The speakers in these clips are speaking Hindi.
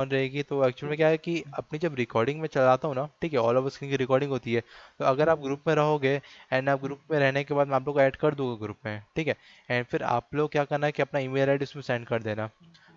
ऑन रहेगी तो एक्चुअल में क्या है कि अपनी जब रिकॉर्डिंग में चलाता हूँ ना, ठीक है, ऑल ओवर स्क्रीन की रिकॉर्डिंग होती है। तो अगर आप ग्रुप में रहोगे एंड आप ग्रुप में रहने के बाद मैं आप लोग को ऐड कर दूंगा ग्रुप में, ठीक है। एंड फिर आप लोग क्या करना है कि अपना ईमेल आईडी उसमें सेंड कर देना।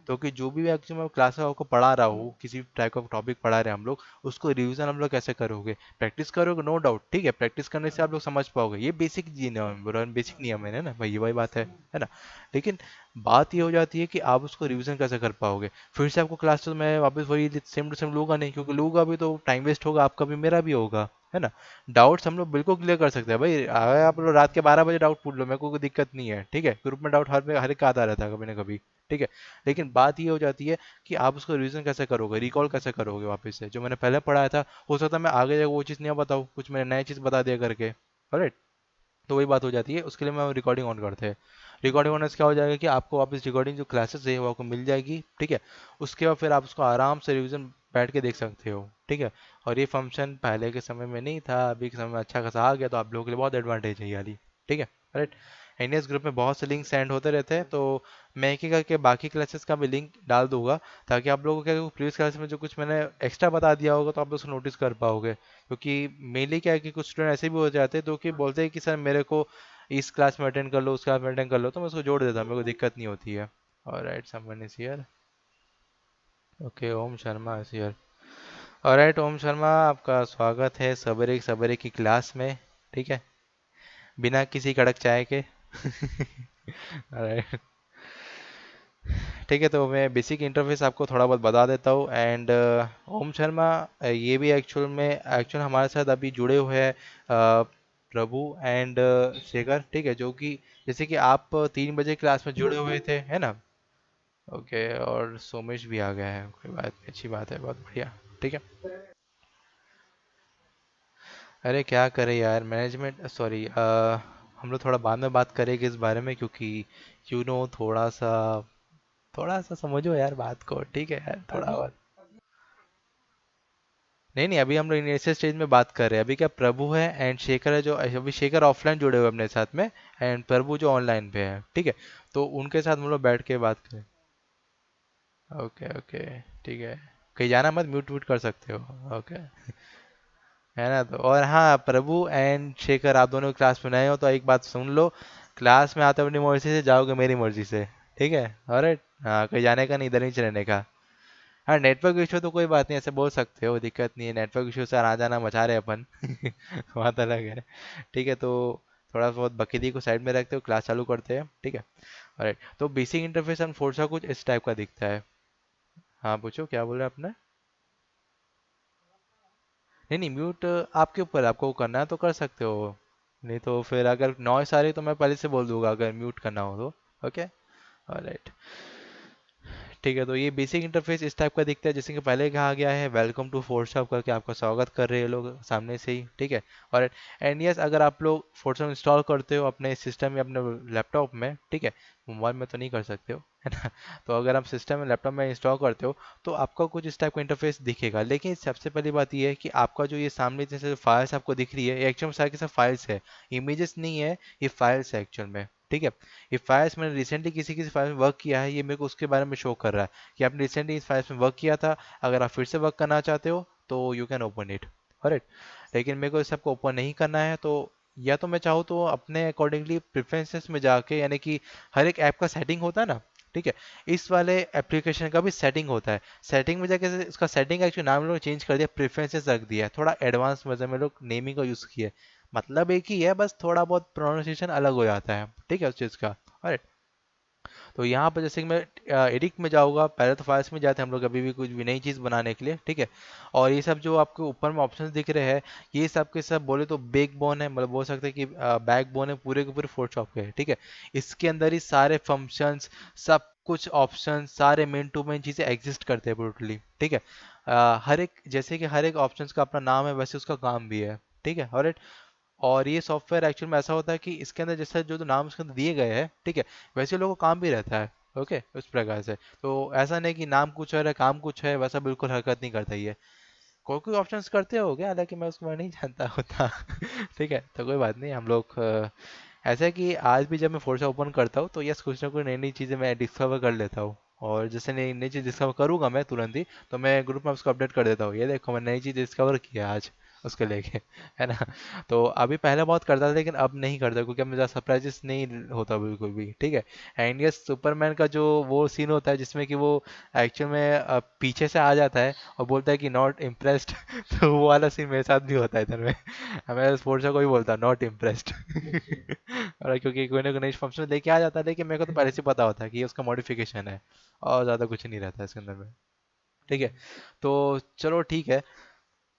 तो कि जो भी एक्चुअली मैं क्लास में आपको पढ़ा रहा हूँ, किसी टाइप का टॉपिक पढ़ा रहे हैं हम लोग, उसको रिवीजन हम लोग कैसे करोगे, प्रैक्टिस करोगे, नो डाउट, ठीक है, प्रैक्टिस करने से आप लोग समझ पाओगे। ये बेसिक जी नियम है, बेसिक नियम है ना भाई, ये वही बात है ना। लेकिन बात ये हो जाती है कि आप उसको रिवीजन कैसे कर पाओगे। फिर से आपको क्लास तो मैं वापस वही सेम टू सेम लूंगा नहीं, क्योंकि लूंगा भी तो टाइम वेस्ट होगा, आपका भी मेरा भी होगा, है ना। डाउट्स हम लोग बिल्कुल क्लियर कर सकते हैं भाई, अगर आप लोग रात के 12 बजे डाउट पूछ लो, मेरे को कोई दिक्कत नहीं है, ठीक है, ग्रुप में डाउट हर एक का आता रहता है कभी ना कभी, ठीक है। लेकिन बात ये हो जाती है कि आप उसको रिवीजन कैसे करोगे, रिकॉल कैसे करोगे वापस से, जो मैंने पहले पढ़ाया था। हो सकता है मैं आगे जाकर वो चीज़ नहीं बताऊँ, कुछ मैंने नई चीज़ बता दिया करके, राइट। तो वही बात हो जाती है, उसके लिए मैं रिकॉर्डिंग ऑन करते हैं। रिकॉर्डिंग होने से क्या हो जाएगा कि आपको वापस रिकॉर्डिंग जो क्लासेस है वो आपको मिल जाएगी, ठीक है। उसके बाद फिर आप उसको आराम से रिवीजन बैठ के देख सकते हो, ठीक है। और ये फंक्शन पहले के समय में नहीं था, अभी के समय में अच्छा खासा आ गया, तो आप लोगों के लिए बहुत एडवांटेज है ये वाली, ठीक है, राइट। एनएस ग्रुप में बहुत से लिंक सेंड होते रहते हैं, तो मैं एक एक करके बाकी क्लासेस का भी लिंक डाल दूंगा, ताकि आप लोगों को क्या प्रीवियस क्लास में जो कुछ मैंने एक्स्ट्रा बता दिया होगा तो आप लोग उसको नोटिस कर पाओगे। क्योंकि मेनली क्या है कि कुछ स्टूडेंट ऐसे भी हो जाते हैं जो कि बोलते हैं कि सर मेरे को इस क्लास में अटेंड कर लो, उस क्लास में अटेंड कर लो, तो मैं उसको जोड़ देता हूँ, मेरे को दिक्कत नहीं होती है। Alright, someone is here. Okay, Om Sharma is here. Alright Om Sharma, आपका स्वागत है सवेरे सवेरे की क्लास में, ठीक है, बिना किसी कड़क चाय के। ऑलराइट, ठीक है, तो मैं बेसिक इंटरफेस आपको थोड़ा बहुत बता देता हूँ। एंड ओम शर्मा, ये भी एक्चुअल हमारे साथ अभी जुड़े हुए हैं प्रभु एंड शेखर, ठीक है, जो कि जैसे कि आप 3 बजे क्लास में जुड़े हुए थे, है ना। ओके, और सोमेश भी आ गया है, कोई बात नहीं, अच्छी बात है, बहुत बढ़िया, ठीक है। अरे क्या करें यार, मैनेजमेंट, सॉरी, हम लोग थोड़ा बाद में बात करेंगे इस बारे में, क्योंकि थोड़ा सा समझो यार बात को, ठीक है यार, थोड़ा और। नहीं नहीं, अभी हम लोग इनिशियल स्टेज में बात कर रहे हैं, अभी क्या प्रभु है एंड शेखर है, जो अभी शेखर ऑफलाइन जुड़े हुए हैं अपने साथ में, एंड प्रभु जो ऑनलाइन पे है, ठीक है। तो उनके साथ हम लोग बैठ के बात करें। ओके ओके, ठीक है, कहीं जाना मत, म्यूट व्यूट कर सकते हो, ओके, है ना। तो और हाँ, प्रभु एंड शेखर, आप दोनों क्लास में नए हो तो एक बात सुन लो, क्लास में आते हो अपनी मर्जी से, जाओगे मेरी मर्जी से, ठीक है, ऑलराइट। हाँ, कहीं जाने का नहीं, इधर नीचे रहने का। हाँ, नेटवर्क इशू तो कोई बात नहीं, ऐसे बोल सकते हो, दिक्कत नहीं है, नेटवर्क इशू से आ जाना मचा रहे अपन। बात अलग है, ठीक है। तो थोड़ा बहुत बकरी को साइड में रखते हो, क्लास चालू करते हैं, ठीक है। ऑलराइट, तो बेसिक इंटरफेस ऑन फोर्सा कुछ इस टाइप का दिखता है। हाँ, पूछो क्या बोल रहे हैं आपने। नहीं नहीं, म्यूट आपके ऊपर, आपको करना है तो कर सकते हो, नहीं तो फिर अगर नॉइस आ रही तो मैं पहले से बोल दूंगा अगर म्यूट करना हो तो, ओके। ऑलराइट, ठीक है, तो ये बेसिक इंटरफेस इस टाइप का दिखता है, जैसे कि पहले कहा गया है, वेलकम टू फोर्सहब करके आपका स्वागत कर रहे हैं लोग सामने से ही, ठीक है। और एंड यस, अगर आप लोग फोर्सहब इंस्टॉल करते हो अपने सिस्टम या अपने लैपटॉप में, ठीक है, मोबाइल में तो नहीं कर सकते हो, है ना। तो अगर आप सिस्टम में लैपटॉप में इंस्टॉल करते हो तो आपका कुछ इस टाइप का इंटरफेस दिखेगा। लेकिन सबसे पहली बात ये है कि आपका जो ये सामने जैसे फाइल्स आपको दिख रही है, ये एक्चुअल में सारे के सब फाइल्स है, इमेजेस नहीं है, ये फाइल्स है एक्चुअल में, ठीक है। ये फाइल्स मैंने रिसेंटली किसी किसी फाइल में वर्क किया है, ये मेरे को उसके बारे में शो कर रहा है कि आपने रिसेंटली इस फाइल्स में वर्क किया था। अगर आप फिर से वर्क करना चाहते हो तो you can open it, correct. लेकिन मेरे को इस सबको ओपन नहीं करना है, तो या तो मैं चाहूँ तो अपने अकॉर्डिंगली प्रेफरेंसेस में जाके, यानी कि हर एक ऐप का सेटिंग होता है ना, ठीक है, इस वाले एप्लीकेशन का भी सेटिंग होता है, सेटिंग में जाके इसका सेटिंग का एक्चुअली नाम लोग चेंज कर दिया, प्रेफरेंसेस रख दिया है, थोड़ा एडवांस वर्जन में लोग नेमिंग का यूज़ किया है। मतलब एक ही है, बस थोड़ा बहुत प्रोनाउंसिएशन अलग हो जाता है, ठीक है, उस चीज़ का। तो यहाँ पर जैसे कि मैं एडिट में जाऊँगा, पहले तो फाइल्स में जाते हैं हम लोग, अभी भी कुछ भी नई चीज़ बनाने के लिए, ठीक है। और ये सब जो आपको ऊपर में ऑप्शंस दिख रहे हैं, ये सब के सब बोले तो बैकबोन है, मतलब बोल सकते हैं कि बैकबोन है पूरे के पूरे फोटोशॉप के, ठीक है। इसके अंदर ही सारे फंक्शंस, सब कुछ ऑप्शन, सारे मेन टू मेन चीज़ें एग्जिस्ट करते हैं टोटली, ठीक है। हर एक, जैसे कि हर एक ऑप्शंस का अपना नाम है, वैसे उसका काम भी है, ठीक है। और ये सॉफ्टवेयर एक्चुअल में ऐसा होता है कि इसके अंदर जैसे जो जो नाम इसके अंदर दिए गए हैं, ठीक है, वैसे लोगों का काम भी रहता है, ओके, उस प्रकार से। तो ऐसा नहीं कि नाम कुछ है काम कुछ है, वैसा बिल्कुल हरकत नहीं करता ये। कोई कोई ऑप्शंस करते हो क्या, हालांकि मैं उसको नहीं जानता होता। ठीक है, तो कोई बात नहीं, हम लोग ऐसा है कि आज भी जब मैं फोर्सा ओपन करता हूँ तो यस, कुछ ना कुछ नई नई चीज़ें मैं डिस्कवर कर लेता हूँ, और जैसे नई नई चीज़ डिस्कवर करूंगा मैं तुरंत ही, तो मैं ग्रुप में उसको अपडेट कर देता हूँ, ये देखो मैं नई चीज़ डिस्कवर किया आज उसको लेके। है ना। तो अभी पहले बहुत करता था लेकिन अब नहीं करता, क्योंकि अब मुझे सरप्राइजेस नहीं होता बिल्कुल भी। ठीक है। एंड यस, सुपरमैन का जो वो सीन होता है जिसमें कि वो एक्चुअल में पीछे से आ जाता है और बोलता है कि नॉट इम्प्रेस्ड। तो वो वाला सीन मेरे साथ भी होता है इधर में। मैं स्पोर्ट्स को भी बोलता नॉट इम्प्रेस्ड। और क्योंकि कोई ना कोई नई फंक्शन लेके आ जाता है, लेकिन मेरे को तो पहले से पता होता है कि ये उसका मॉडिफिकेशन है, और ज़्यादा कुछ नहीं रहता है इसके अंदर में। ठीक है। तो चलो ठीक है।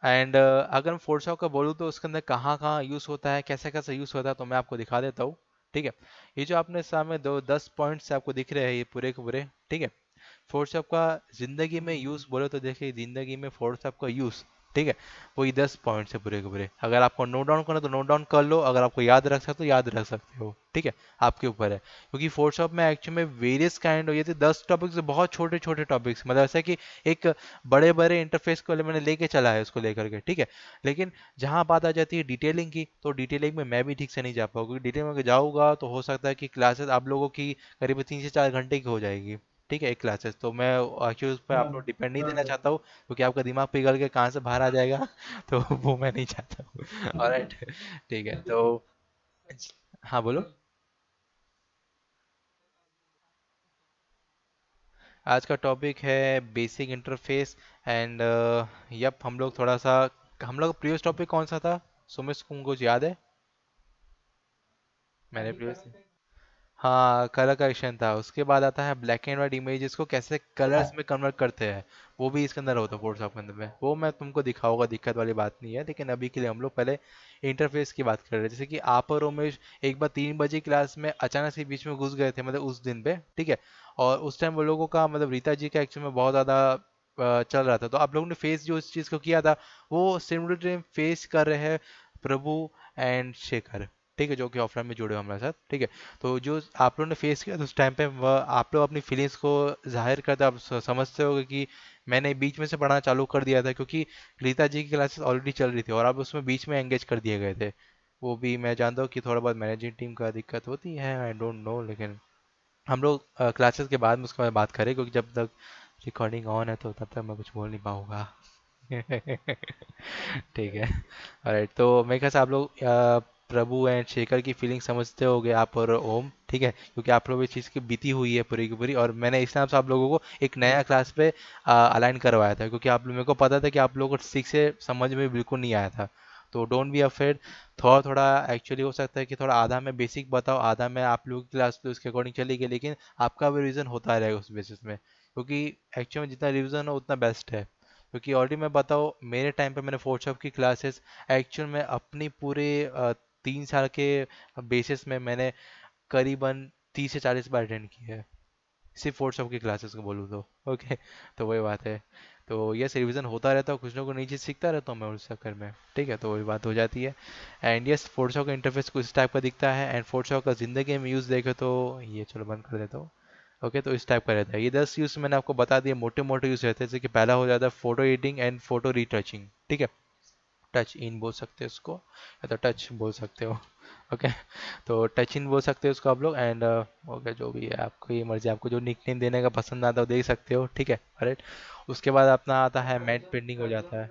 एंड अगर मैं फोटोशॉप का बोलूँ तो उसके अंदर कहाँ कहाँ यूज़ होता है, कैसे कैसे यूज़ होता है, तो मैं आपको दिखा देता हूँ। ठीक है। ये जो आपने सामने दो 10 पॉइंट्स आपको दिख रहे हैं ये पूरे के पूरे। ठीक है। फोटोशॉप का जिंदगी में यूज़ बोले तो देखिए, जिंदगी में फोटोशॉप का यूज़, ठीक है, वही 10 पॉइंट्स है पूरे के पूरे। अगर आपको नोट डाउन करना तो नोट डाउन कर लो, अगर आपको याद रख सकते हो तो याद रख सकते हो। ठीक है। आपके ऊपर है, क्योंकि फोटोशॉप में एक्चुअली में वेरियस काइंड हो, ये थे 10 टॉपिक्स, बहुत छोटे छोटे टॉपिक्स, मतलब ऐसा कि एक बड़े बड़े इंटरफेस को मैंने लेके चला है उसको लेकर के। ठीक है। लेकिन जहाँ बात आ जाती है डिटेलिंग की, तो डिटेलिंग में मैं भी ठीक से नहीं जा पाऊंगा, क्योंकि डिटेलिंग में जाऊँगा तो हो सकता है कि क्लासेस आप लोगों की करीब 3 से 4 घंटे की हो जाएगी। ठीक है, एक क्लासेस, तो मैं एक्चुअली उस पर आप लोग डिपेंड नहीं देना चाहता हूँ, क्योंकि आपका दिमाग पिघल के कहाँ से बाहर आ जाएगा। तो वो मैं नहीं चाहता हूँ। ऑलराइट। ठीक है। तो हाँ बोलो। आज का टॉपिक है बेसिक इंटरफेस। एंड यप, हम लोग थोड़ा सा, हम लोग प्रीवियस टॉपिक कौन सा था, सुमित को कुछ याद है? मैंने प्रीवियस, हाँ कलर करेक्शन था, उसके बाद आता है ब्लैक एंड वाइट इमेजेस को कैसे कलर्स में कन्वर्ट करते हैं, वो भी इसके अंदर होता है फोटोशॉप के अंदर में, वो मैं तुमको दिखाऊंगा, दिक्कत वाली बात नहीं है। लेकिन अभी के लिए हम लोग पहले इंटरफेस की बात कर रहे हैं। जैसे कि आप और उमेश एक बार 3 बजे क्लास में अचानक से बीच में घुस गए थे, मतलब उस दिन पे। ठीक है। और उस टाइम वो लोगों का, मतलब रीता जी का एक्चुअल में बहुत ज़्यादा चल रहा था, तो आप लोगों ने फेस जो इस चीज़ को किया था, वो सिमुलेटरी फेस कर रहे हैं प्रभु एंड शेखर। ठीक है, जो कि ऑफलाइन में जुड़े हो हमारे साथ। ठीक है। तो जो आप लोगों ने फेस किया तो उस टाइम पे वह आप लोग अपनी फीलिंग्स को जाहिर करते, आप समझते होगे कि मैंने बीच में से पढ़ना चालू कर दिया था, क्योंकि रीता जी की क्लासेस ऑलरेडी चल रही थी और आप उसमें बीच में एंगेज कर दिए गए थे। वो भी मैं जानता हूँ कि थोड़ा बहुत मैनेजिंग टीम का दिक्कत होती है, आई डोंट नो, लेकिन हम लोग क्लासेस के बाद में उसके बारे में बात करें, क्योंकि जब तक रिकॉर्डिंग ऑन है तो तब तक मैं कुछ बोल नहीं पाऊंगा। ठीक है। राइट, तो मेरे ख्याल से आप लोग प्रभु एंड शेखर की फीलिंग समझते होगे, आप और ओम। ठीक है, क्योंकि आप लोग इस चीज़ की बीती हुई है पूरी की पूरी, और मैंने इस नाम से आप लोगों को एक नया क्लास पे अलाइन करवाया था, क्योंकि आप मेरे को पता था कि आप लोगों को ठीक से समझ में बिल्कुल नहीं आया था। तो डोंट बी अफ्रेड, थोड़ा थोड़ा एक्चुअली हो सकता है कि थोड़ा आधा मैं बेसिक बताऊँ, आधा मैं आप लोगों की क्लास पे उसके अकॉर्डिंग चलेगी, लेकिन आपका भी रिवीजन होता रहेगा उस बेसिस में, क्योंकि एक्चुअली में जितना रिवीजन हो उतना बेस्ट है। क्योंकि ऑलरेडी मैं बताऊँ, मेरे टाइम पे मैंने फोटोशॉप की क्लासेस एक्चुअल में अपनी पूरे 3 साल के बेसिस में मैंने करीबन 30 से 40 बार अटेंड की है, सिर्फ फोटोशॉप की क्लासेस को बोलूँ तो। ओके। तो वही बात है। तो यस, रिवीजन होता रहता है, कुछ ना कुछ नई चीज़ सीखता रहता हूँ मैं उस चक्कर में। ठीक है, तो वही बात हो जाती है। एंड यस, फोटोशॉप का इंटरफेस कुछ इस टाइप का दिखता है, एंड फोटोशॉप का ज़िंदगी में यूज़ देखे तो, ये चलो बंद कर देता हूँ। ओके, तो इस टाइप का रहता है। ये 10 यूज़ मैंने आपको बता दिए, मोटे मोटे यूज़ रहते हैं, जैसे कि पहला हो जाता है photo editing and photo retouching. ठीक है। टच इन बोल सकते हैं उसको, या तो टच बोल सकते हो। ओके। तो टच इन बोल सकते हो उसको आप लोग। एंड ओके, जो भी है आपको ये मर्जी, आपको जो निकनेम देने का पसंद आता है वो दे सकते हो। ठीक है। राइट। उसके बाद अपना आता है मैट पेंटिंग हो जाता है।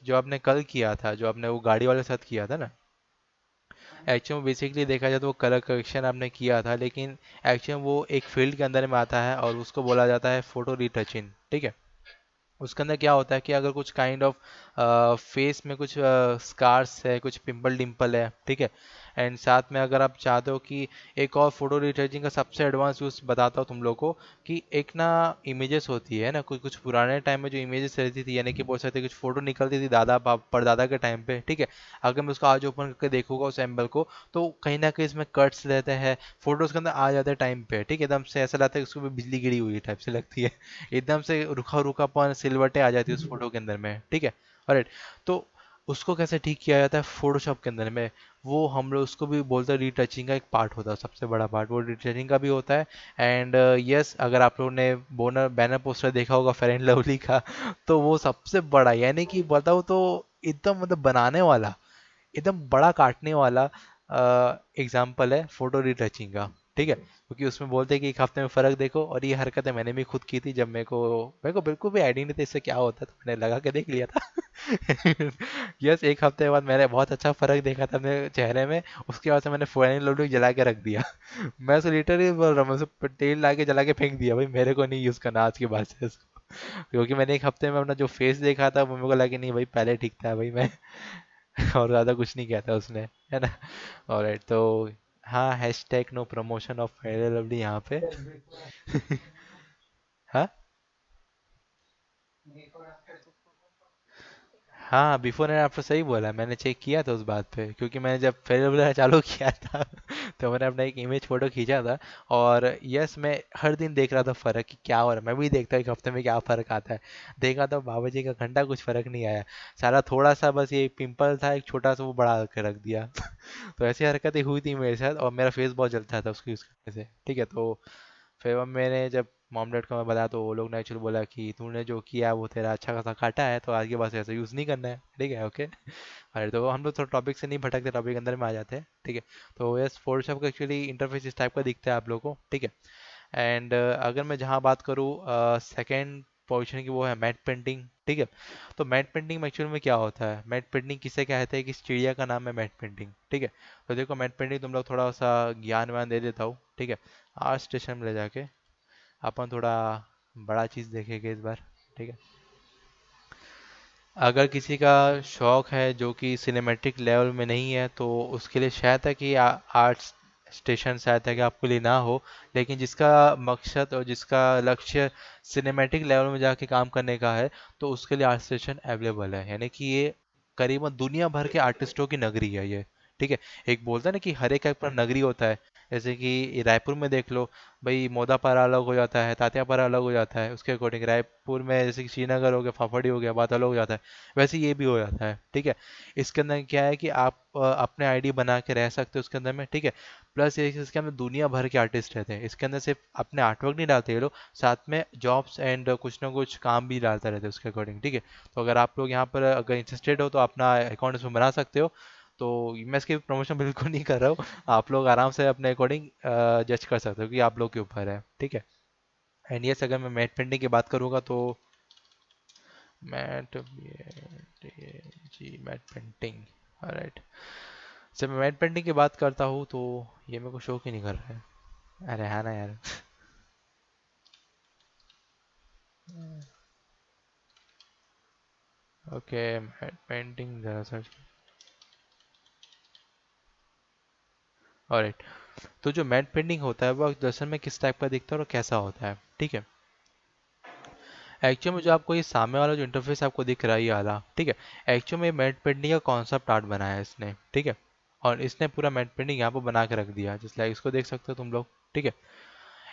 जो आपने कल किया था, जो आपने वो गाड़ी वाले के साथ किया था ना, एक्चुअली बेसिकली देखा जाए तो वो कलर करेक्शन आपने किया था, लेकिन एक्चुअली वो एक फील्ड के अंदर में आता है और उसको बोला जाता है फोटो रिटचिंग। ठीक है। उसके अंदर क्या होता है कि अगर कुछ काइंड ऑफ फेस में कुछ स्कार्स है, कुछ पिंपल डिम्पल है। ठीक है। एंड साथ में अगर आप चाहते हो कि एक और फोटो रिटचिंग का सबसे एडवांस यूज़ बताता हूँ तुम लोग को, कि एक ना इमेजेस होती है ना, कुछ कुछ पुराने टाइम में जो इमेजेस रहती थी, यानी कि बोल सकते हैं कुछ फोटो निकलती थी दादा परदादा के टाइम पे। ठीक है। अगर मैं उसको आज ओपन करके देखूंगा उस एम्बल को, तो कहीं ना कहीं इसमें कट्स रहते हैं, फोटोज के अंदर आ जाते हैं टाइम पे। ठीक है, एकदम से ऐसा लगता है कि उसको भी बिजली गिरी हुई टाइप से लगती है। एकदम से रुखा रुखापन सिलवटें आ जाती है उस फोटो के अंदर में। ठीक है। ऑलराइट। तो उसको कैसे ठीक किया जाता है फोटोशॉप के अंदर में, वो हम लोग उसको भी बोलते हैं रीटचिंग का एक पार्ट होता है, सबसे बड़ा पार्ट वो रीटचिंग का भी होता है। एंड यस, अगर आप लोगों ने बोनर बैनर पोस्टर देखा होगा फेयर एंड लवली का, तो वो सबसे बड़ा, यानी कि बताओ तो एकदम, मतलब बनाने वाला, एकदम बड़ा काटने वाला एग्जाम्पल है फोटो रिटचिंग का। ठीक है, क्योंकि उसमें बोलते हैं कि एक हफ्ते में फ़र्क देखो, और ये हरकतें मैंने भी खुद की थी जब मेरे को बिल्कुल भी आइडिया नहीं था इससे क्या होता है, तो मैंने लगा के देख लिया था। यस, एक हफ्ते बाद मैंने बहुत अच्छा फ़र्क देखा था अपने चेहरे में। उसके बाद से मैंने फ़ोरन लोडिंग जला के रख दिया। मैं तो लिटरली बोल रहा हूँ, मैं उसे तेल ला के जला के फेंक दिया, भाई मेरे को नहीं यूज़ करना आज के बाद से इसको। क्योंकि मैंने एक हफ्ते में अपना जो फेस देखा था वो मेरे को लगा कि नहीं भाई, पहले ठीक था भाई मैं। और ज़्यादा कुछ नहीं किया था उसने, है ना। ऑलराइट, तो हाँ, hashtag no promotion of fair and lovely यहाँ पे। हाँ, हाँ, बिफोर एंड आफ्टर सही बोला, मैंने चेक किया था उस बात पे, क्योंकि मैंने जब फेयर एंड चालू किया था तो मैंने अपना एक इमेज फोटो खींचा था। और यस, मैं हर दिन देख रहा था फ़र्क कि क्या हो रहा है, मैं भी देखता हूँ एक हफ्ते में क्या फ़र्क आता है। देखा तो बाबा जी का घंटा कुछ फ़र्क नहीं आया। सारा थोड़ा सा बस ये पिंपल था एक छोटा सा, वो बढ़ा के रख दिया। तो ऐसी हरकतें हुई थी मेरे साथ, और मेरा फेस बहुत जलता था उसको यूज़ करने से, ठीक है। तो फिर अब मैंने जब मॉम डैड को मैं बताया, तो वो लोग ने एक्चुअली बोला कि तूने जो किया वो तेरा अच्छा खासा काटा है, तो आगे बस ऐसे यूज़ नहीं करना है, ठीक है, ओके। अरे तो हम लोग थोड़ा टॉपिक से नहीं भटकते, टॉपिक अंदर में आ जाते हैं, ठीक है। तो यस, फोटोशॉप का एक्चुअली इंटरफेस इस टाइप का दिखता है आप लोगों को, ठीक है। एंड अगर मैं जहाँ बात करूँ सेकेंड पोजीशन की, वो है मैट पेंटिंग, ठीक है। तो मैट पेंटिंग में एक्चुअल में क्या होता है, मैट पेंटिंग किसे कहते हैं, किस चिड़िया का नाम है मैट पेंटिंग, ठीक है। तो देखो, मैट पेंटिंग तुम लोग थोड़ा सा ज्ञान वान दे देता हूँ, ठीक है। आर्ट स्टेशन में ले जाके अपन थोड़ा बड़ा चीज़ देखेंगे इस बार, ठीक है। अगर किसी का शौक है जो कि सिनेमैटिक लेवल में नहीं है, तो उसके लिए शायद है कि आर्ट स्टेशन शायद है कि आपके लिए ना हो। लेकिन जिसका मकसद और जिसका लक्ष्य सिनेमैटिक लेवल में जाके काम करने का है, तो उसके लिए आर्ट स्टेशन अवेलेबल है। यानी कि ये करीबन दुनिया भर के आर्टिस्टों की नगरी है ये, ठीक है। एक बोलता है ना कि हर एक का अपना नगरी होता है। जैसे कि रायपुर में देख लो, भाई मोदापारा अलग हो जाता है, तात्यापारा अलग हो जाता है, उसके अकॉर्डिंग रायपुर में जैसे कि श्रीनगर हो गया, फाफड़ी हो गया, बात अलग हो जाता है। वैसे ये भी हो जाता है, ठीक है। इसके अंदर क्या है कि आप अपने आईडी बना के रह सकते हो उसके अंदर में, ठीक है। प्लस ये इसके अंदर दुनिया भर के आर्टिस्ट रहते हैं, इसके अंदर सिर्फ अपने आर्टवर्क नहीं डालते ये लोग, साथ में जॉब्स एंड कुछ ना कुछ काम भी डालते रहते हैं उसके अकॉर्डिंग, ठीक है। तो अगर आप लोग यहाँ पर अगर इंटरेस्टेड हो, तो अपना अकाउंट इसमें बना सकते हो। तो मैं इसकी प्रमोशन बिल्कुल नहीं कर रहा हूँ, आप लोग आराम से अपने अकॉर्डिंग जज कर सकते हो कि आप लोग के ऊपर है, ठीक है। एंड यस, अगर मैं मैट पेंटिंग की बात करूँगा, तो मैट जी मैट पेंटिंग, राइट। जब मैं मैट पेंटिंग की बात करता हूँ, तो ये मेरे को शौक ही नहीं कर रहा है। अरे हाँ ना यार। ओके, मैट पेंटिंग जरा सर्च। ऑलराइट, तो जो मैट पेंटिंग होता है वो दरअसल में किस टाइप का दिखता है और कैसा होता है, ठीक है। एक्चुअली में जो आपको ये सामने वाला जो इंटरफेस आपको दिख रहा है ये वाला, ठीक है। एक्चुअली में मैट पेंटिंग का कॉन्सेप्ट आर्ट बनाया है इसने, ठीक है। और इसने पूरा मैट पेंटिंग यहाँ पर बना के रख दिया, जिस लाइक इसको देख सकते हो तुम लोग, ठीक है।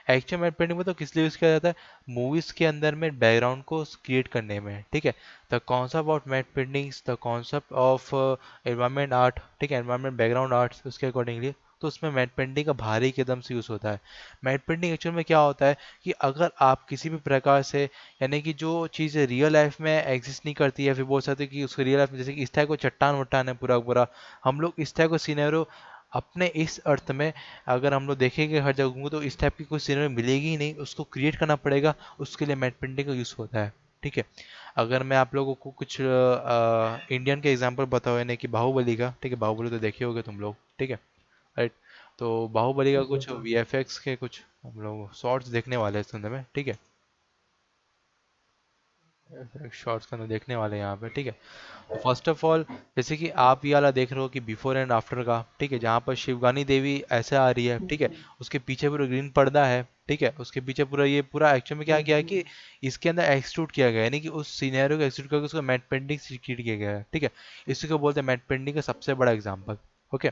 एक्चुअल मैट पेंटिंग में तो किस लिए यूज़ किया जाता है, मूवीज़ के अंदर में बैकग्राउंड को क्रिएट करने में, ठीक है। The concept of matte paintings, the concept of environment art, ठीक है, एनवायरमेंट बैकग्राउंड आर्ट्स, उसके अकॉर्डिंगली तो उसमें मैट पेंटिंग का भारी कदम से यूज़ होता है। मैट पेंटिंग एक्चुअल में क्या होता है कि अगर आप किसी भी प्रकार से, यानी कि जो चीज़ें रियल लाइफ में एग्जिस्ट नहीं करती है, फिर बोल सकते हैं कि उसको रियल लाइफ में, जैसे कि इस टाइप को चट्टान वट्टान है पूरा पूरा, हम लोग इस टाइप का सीनेरियो अपने इस अर्थ में अगर हम लोग देखेंगे हर जगह को, तो इस टाइप की कोई सीनरी मिलेगी ही नहीं, उसको क्रिएट करना पड़ेगा। उसके लिए मैट पेंटिंग का यूज़ होता है, ठीक है। अगर मैं आप लोगों को कुछ इंडियन के एग्जांपल बताओ, यानी कि बाहुबली का, ठीक है, बाहुबली तो देखे होगे तुम लोग, ठीक है, राइट। तो बाहुबली का कुछ वीएफएक्स के कुछ हम लोग शॉर्ट्स देखने वाले हैं इस संदर्भ में, ठीक है। शॉर्ट्स का देखने वाले हैं यहाँ पे, ठीक है। तो फर्स्ट ऑफ ऑल, जैसे कि आप ये वाला देख रहे हो कि बिफोर एंड आफ्टर का, ठीक है, जहाँ पर शिवगानी देवी ऐसे आ रही है, ठीक है। उसके पीछे पूरा ग्रीन पर्दा है, ठीक है। उसके पीछे पूरा ये पूरा एक्चुअल में क्या किया है कि इसके अंदर एक्सट्रूड किया गया है, यानी कि उस सीनेरियो को एक्सट्रूड करके उसको मैट पेंटिंग से क्रिएट किया गया है, ठीक है। इसी को बोलते हैं मैट पेंटिंग का सबसे बड़ा एग्जाम्पल, ओके।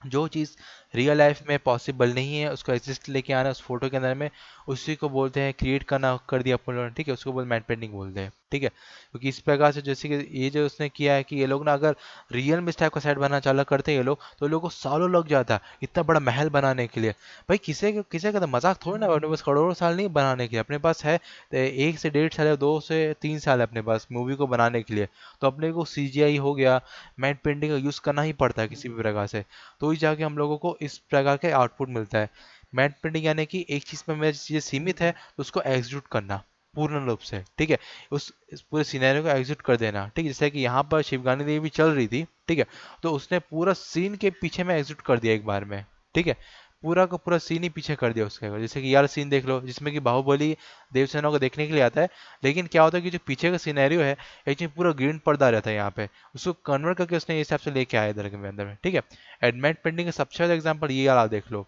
जो चीज़ रियल लाइफ में पॉसिबल नहीं है, उसको एग्जिस्ट लेके आना उस फोटो के अंदर में, उसी को बोलते हैं क्रिएट करना, कर दिया अपन लोगों ने, ठीक है, उसको बोलते मैट पेंटिंग बोलते हैं, ठीक है। क्योंकि इस प्रकार से जैसे कि ये जो उसने किया है कि ये लोग ना अगर रियल में इस टाइप का सेट बनाना चालू करते हैं ये लोग, तो लोगों को सालों लग जाता है इतना बड़ा महल बनाने के लिए। भाई किसी का तो मजाक थोड़ी ना, अपने पास करोड़ों साल नहीं बनाने के लिए, अपने पास है तो 1 से 1.5 साल या 2 से 3 साल है अपने पास मूवी को बनाने के लिए। तो अपने को सीजीआई हो गया, मैट पेंटिंग का यूज़ करना ही पड़ता है किसी भी प्रकार से, तो ही जाके हम लोगों को इस प्रकार के आउटपुट मिलता है। मैट पेंटिंग यानी कि एक चीज में मेरी चीजें सीमित है तो उसको एग्जीक्यूट करना पूर्ण रूप से, ठीक है। इस पूरे सिनेरियो को एग्जीक्यूट कर देना, ठीक है। जैसे कि यहाँ पर शिवगानी देवी चल रही थी, ठीक है, तो उसने पूरा सीन के पीछे में एग्जीक्यूट कर दिया एक बार में, ठीक है। पूरा का पूरा सीन ही पीछे कर दिया उसके, जैसे कि यार सीन देख लो जिसमें कि बाहुबली देवसेना को देखने के लिए आता है, लेकिन क्या होता है कि जो पीछे का सिनेरियो है एक्चुअली पूरा ग्रीन पर्दा रहता है यहाँ पे, उसको कन्वर्ट करके उसने इस हिसाब से लेके आया इधर के अंदर में, ठीक है। एडमेंट पेंटिंग का सबसे ज्यादा एग्जाम्पल ये वाला देख लो,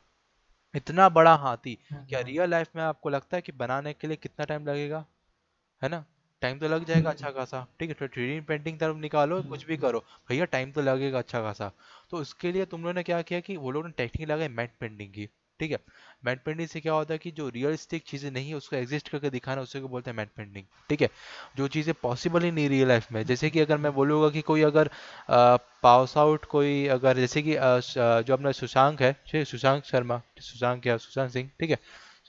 इतना बड़ा हाथी, क्या रियल लाइफ में आपको लगता है कि बनाने के लिए कितना टाइम लगेगा, है ना? टाइम तो लग जाएगा अच्छा खासा, ठीक है। तो 3D पेंटिंग तरफ निकालो कुछ भी करो, भैया टाइम तो लगेगा अच्छा खासा। तो उसके लिए तुम लोगों ने क्या किया कि वो लोगों ने टेक्निक लगाई मैट पेंटिंग की, ठीक है। मैट पेंटिंग से क्या होता है कि जो रियलिस्टिक चीजें नहीं है उसको एग्जिस्ट करके दिखाना, उसे को बोलते हैं मैट पेंटिंग, ठीक है। जो चीजें पॉसिबल ही नहीं रियल लाइफ में, जैसे कि अगर मैं बोलूँगा कि कोई अगर पास आउट कोई अगर जैसे कि जो अपना सुशांक है, सुशांक शर्मा, सुशांक क्या सुशांत सिंह, ठीक है,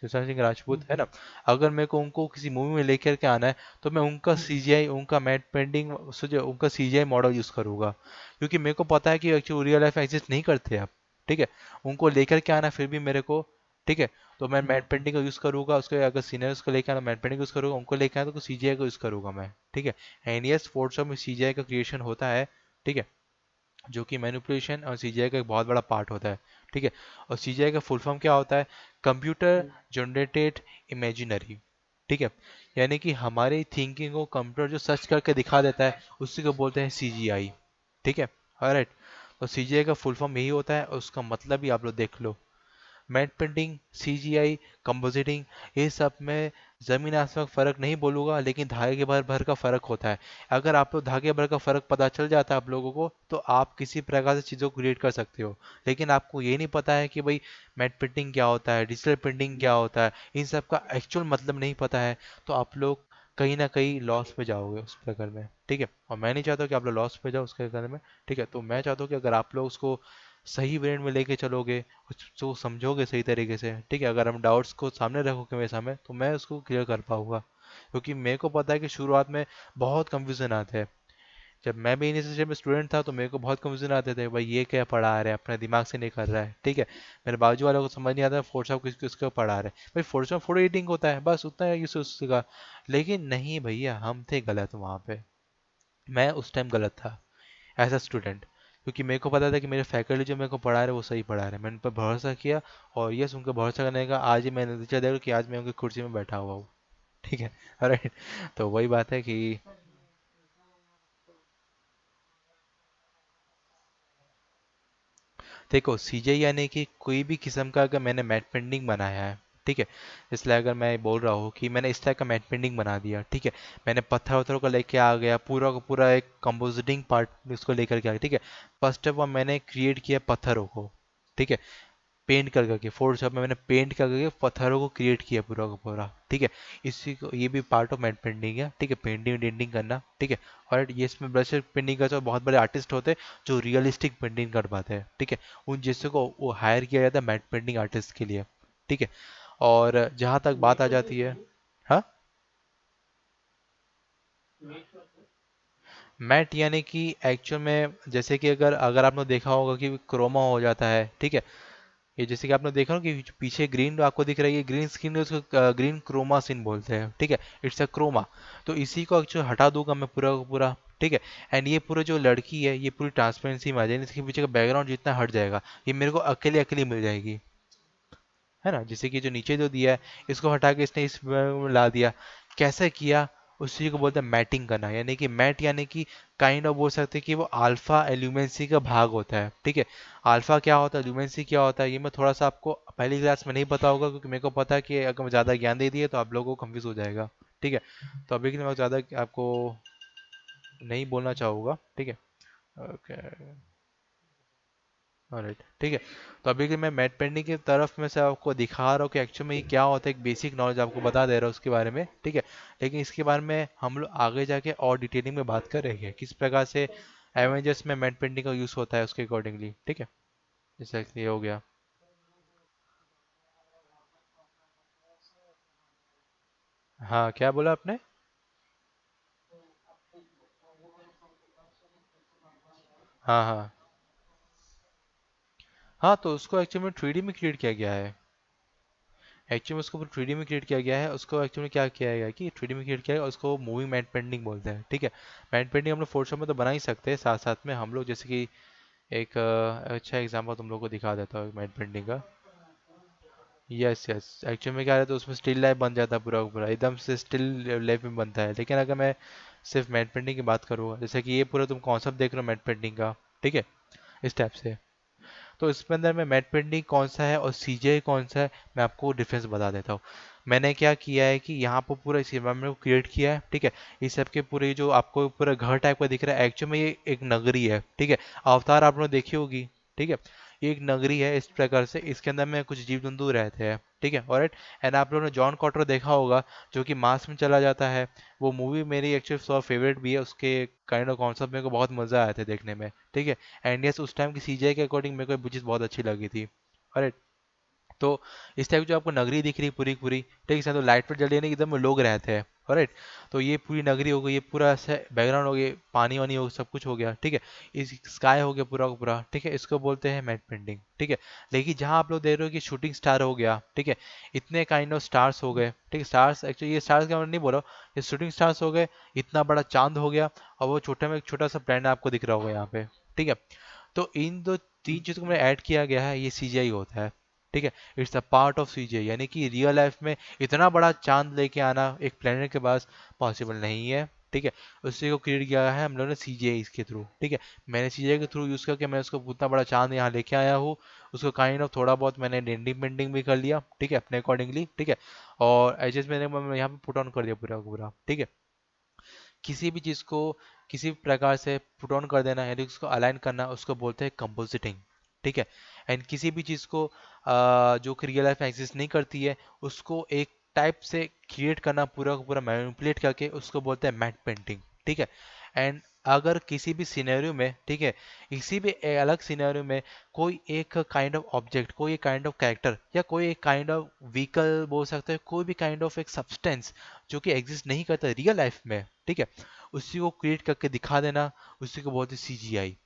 सुशांत सिंह राजपूत है ना, अगर मेरे को उनको किसी मूवी में लेकर के आना है तो मैं उनका सीजीआई, उनका मैट पेंटिंग जो उनका सीजीआई मॉडल यूज करूंगा, क्योंकि मेरे को पता है कि एक्चुअली रियल लाइफ एग्जिस्ट नहीं करते आप, ठीक है। उनको लेकर के आना फिर भी मेरे को, ठीक है। तो मैं मैट पेंटिंग का यूज करूंगा, उसके अगर सीनियर्स को लेकर आना मैट पेंटिंग यूज करूंगा, उनको लेकर आना तो सीजीआई का यूज करूंगा मैं, ठीक है। एंड यस फोटोशॉप में सीजीआई का क्रिएशन होता है, ठीक है, जो कि मैनिपुलेशन और सीजीआई का एक बहुत बड़ा पार्ट होता है, ठीक है। और सीजीआई का फुल फॉर्म क्या होता है? कंप्यूटर जनरेटेड इमेजिनरी, ठीक है। यानी कि हमारी थिंकिंग को कंप्यूटर जो सर्च करके दिखा देता है उसी को बोलते हैं सीजीआई, ठीक है। ऑलराइट। तो सीजीआई का फुल फॉर्म यही होता है और उसका मतलब भी आप लोग देख लो। मैट पेंटिंग, सीजीआई, कंपोजिटिंग, ये सब में जमीन आसमान का फर्क नहीं बोलूंगा, लेकिन धागे भर भर का फर्क होता है। अगर आप लोग धागे भर का फर्क पता चल जाता है आप लोगों को तो आप किसी प्रकार से चीज़ों को क्रिएट कर सकते हो। लेकिन आपको ये नहीं पता है कि भाई मैट पेंटिंग क्या होता है, डिजिटल पेंटिंग क्या होता है, इन सब का एक्चुअल मतलब नहीं पता है, तो आप लोग कहीं ना कहीं लॉस पे जाओगे उस प्रकार में, ठीक है। और मैं नहीं चाहता कि आप लोग लॉस पे जाओ उसके बारे में, ठीक है। तो मैं चाहता हूँ कि अगर आप लोग उसको सही ब्रेन में लेके चलोगे, उसको समझोगे सही तरीके से, ठीक है, अगर हम डाउट्स को सामने रखोगे मेरे सामने तो मैं उसको क्लियर कर पाऊंगा, क्योंकि मेरे को पता है कि शुरुआत में बहुत कंफ्यूजन आते हैं। जब मैं भी इनिशियल में स्टूडेंट था तो मेरे को बहुत कंफ्यूजन आते थे, भाई ये क्या पढ़ा रहे हैं, अपने दिमाग से नहीं कर रहा है, ठीक है। मेरे बाजू वालों को समझ नहीं आता फोटोशॉप किस किसको पढ़ा रहे हैं, भाई फोटोशॉप फोटो एडिटिंग होता है बस उतना है उसका। लेकिन नहीं भैया, हम थे गलत वहाँ पे, मैं उस टाइम गलत था एज अ स्टूडेंट, क्योंकि मेरे को पता था कि मेरे फैकल्टी जो मेरे को पढ़ा रहे हैं वो सही पढ़ा रहे हैं, मैंने उन पर भरोसा किया। और यस, उनका भरोसा करने का आज ही मैंने नतीजा देखा कि आज मैं उनकी कुर्सी में बैठा हुआ हूँ, ठीक है। राइट। तो वही बात है कि देखो सीजे यानी कि कोई भी किस्म का अगर मैंने मैट पेंटिंग बनाया है, ठीक है, इसलिए अगर मैं बोल रहा हूँ कि मैंने इस टाइप का मैट पेंटिंग बना दिया, ठीक है, मैंने पत्थर वत्थरों को लेके आ गया, पूरा का पूरा एक कंपोजिटिंग पार्ट उसको लेकर के आ गया, ठीक है। फर्स्ट ऑफ ऑल मैंने क्रिएट किया पत्थरों को, ठीक है, पेंट कर करके फोटोशॉप में मैंने पेंट कर करके पत्थरों को क्रिएट किया पूरा का पूरा, ठीक है। इसी को ये भी पार्ट ऑफ मैट पेंटिंग है, ठीक है, पेंटिंग डेंटिंग करना, ठीक है। और ये इसमें ब्रश पेंटिंग का जो बहुत बड़े आर्टिस्ट होते हैं जो रियलिस्टिक पेंटिंग कर पाते हैं, ठीक है, उन जैसे को वो हायर किया जाता है मैट पेंटिंग आर्टिस्ट के लिए, ठीक है। और जहाँ तक बात आ जाती है, हाँ, मैट यानी कि एक्चुअल में जैसे कि अगर अगर आपने देखा होगा कि क्रोमा हो जाता है, ठीक है, ये जैसे कि आपने देखा ना कि पीछे ग्रीन आपको दिख रही है ग्रीन स्क्रीन, उसको ग्रीन क्रोमा सीन बोलते हैं, ठीक है, इट्स अ क्रोमा। तो इसी को एक्चुअली हटा दूंगा मैं पूरा का पूरा, ठीक है। एंड ये पूरा जो लड़की है ये पूरी ट्रांसपेरेंसी में आ जाएगी, इसके पीछे का बैकग्राउंड जितना हट जाएगा ये मेरे को अकेले अकेले मिल जाएगी, है ना। जैसे कि जो नीचे जो दिया है इसको हटा के इसने इस में ला दिया, कैसे किया, उसी को बोलते हैं मैटिंग करना, यानी कि मैट यानी कि काइंड ऑफ बोल सकते हैं कि वो अल्फा एल्यूमेंसी का भाग होता है, ठीक है। अल्फा क्या होता है, एल्यूमेंसी क्या होता है, ये मैं थोड़ा सा आपको पहली क्लास में नहीं पता होगा, क्योंकि मेरे को पता है कि अगर मैं ज़्यादा ज्ञान दे दिए तो आप लोगों को कंफ्यूज हो जाएगा, ठीक है। तो अभी के लिए मैं ज़्यादा आपको नहीं बोलना चाहूँगा, ठीक है। ओके, ऑलराइट, ठीक है। तो अभी के मैं मैट पेंटिंग की तरफ में से आपको दिखा रहा हूँ कि एक्चुअली में ये क्या होता है, एक बेसिक नॉलेज आपको बता दे रहा हूँ उसके बारे में, ठीक है। लेकिन इसके बारे में हम लोग आगे जाके और डिटेलिंग में बात करेंगे किस प्रकार से एवेंजर्स में मैट पेंटिंग का यूज़ होता है उसके अकॉर्डिंगली, ठीक है। जैसे कि ये हो गया। हाँ, क्या बोला आपने? हाँ हाँ हाँ, तो उसको एक्चुअली में 3D में क्रिएट किया गया है, एक्चुअली उसको 3D में क्रिएट किया गया है, उसको एक्चुअली क्या किया गया है कि 3D में क्रिएट किया है, उसको मूवी मैट पेंटिंग बोलते हैं, ठीक है। मैट पेंटिंग हम लोग फोटोशॉप में तो बना ही सकते हैं, साथ साथ में हम लोग जैसे कि एक अच्छा एग्जांपल तुम लोग को दिखा देता हूँ मैट पेंटिंग का। यस यस, एक्चुअली में क्या रहता है उसमें स्टिल लाइफ बन जाता है पूरा का पूरा, एकदम से स्टिल लाइफ में बनता है। लेकिन अगर मैं सिर्फ मैट पेंटिंग की बात करूँ, जैसे कि ये पूरा तुम कॉन्सेप्ट देख रहे हो मैट पेंटिंग का, ठीक है, इस टाइप से। तो इसके अंदर में मैट पेंटिंग कौन सा है और सीजीआई कौन सा है, मैं आपको डिफरेंस बता देता हूँ। मैंने क्या किया है कि यहाँ पर पूरा इस एनवायरनमेंट को क्रिएट किया है, ठीक है। इस सब के पूरे जो आपको पूरा घर टाइप का दिख रहा है, एक्चुअली में ये एक नगरी है, ठीक है। अवतार आपने देखी होगी, ठीक है। ये एक नगरी है इस प्रकार से, इसके अंदर में कुछ जीव जंतु रहते हैं, ठीक है, ऑलराइट। एंड आप लोगों ने जॉन कॉटर देखा होगा, जो कि मार्स में चला जाता है। वो मूवी मेरी एक्चुअली सौ फेवरेट भी है, उसके काइंड ऑफ कॉन्सेप्ट मेरे को बहुत मजा आया था देखने में, ठीक है। एंड यस, उस टाइम की सीजीआई के अकॉर्डिंग मेरे को ये चीज़ बहुत अच्छी लगी थी, ऑलराइट। तो इस टाइप जो आपको नगरी दिख रही है पूरी पूरी, ठीक है, तो लाइट पर जली नहीं, एकदम लोग रहते हैं, राइट। तो ये पूरी नगरी हो गई, ये पूरा ऐसे बैकग्राउंड हो गया, पानी वानी हो सब कुछ हो गया, ठीक है। इस स्काई हो गया पूरा का पूरा, ठीक है, इसको बोलते हैं मैट पेंटिंग, ठीक है। लेकिन जहाँ आप लोग देख रहे हो कि शूटिंग स्टार हो गया, ठीक है, इतने काइंड ऑफ स्टार्स हो गए, ठीक है। स्टार्स एक्चुअली ये स्टार्स का मैं नहीं बोल रहा हूँ, ये शूटिंग स्टार्स हो गए, इतना बड़ा चांद हो गया, और वो छोटे में एक छोटा सा प्लैनेट आपको दिख रहा होगा यहाँ पे, ठीक है। तो इन दो तीन चीज़ों को मैंने ऐड किया गया है, ये सीजीआई होता है, ठीक है। It's a part of CGI, यानी कि रियल लाइफ में इतना बड़ा चांद लेके आना एक प्लेनेट के पास पॉसिबल नहीं है, ठीक है। उसी को क्रिएट किया है हम लोगों ने सीजीआई के थ्रू, ठीक है। मैंने सीजीआई के थ्रू यूज़ करके मैं उसको उतना बड़ा चांद यहाँ लेके आया हूँ। उसको काइंड ऑफ थोड़ा बहुत मैंने डेंडिंग पेंटिंग भी कर लिया, ठीक है, अपने अकॉर्डिंगली, ठीक है। और एजेस मैं यहाँ पे पुट ऑन कर दिया पूरा का पूरा, ठीक है। किसी भी चीज़ को किसी भी प्रकार से पुट ऑन कर देना, यानी उसको अलाइन करना, उसको बोलते हैं कंपोजिटिंग, ठीक है। एंड किसी भी चीज़ को जो कि रियल लाइफ में एग्जिस्ट नहीं करती है, उसको एक टाइप से क्रिएट करना, पूरा का पूरा मैनिपुलेट करके, उसको बोलते हैं मैट पेंटिंग, ठीक है। एंड अगर किसी भी सिनेरियो में, ठीक है, किसी भी अलग सिनेरियो में कोई एक काइंड ऑफ ऑब्जेक्ट, कोई एक काइंड ऑफ कैरेक्टर, या कोई एक काइंड ऑफ व्हीकल बोल सकते हैं, कोई भी काइंड ऑफ एक सब्सटेंस जो कि एग्जिस्ट नहीं करता रियल लाइफ में, ठीक है, उसी को क्रिएट करके दिखा देना, उसी को बोलते हैं सीजीआई,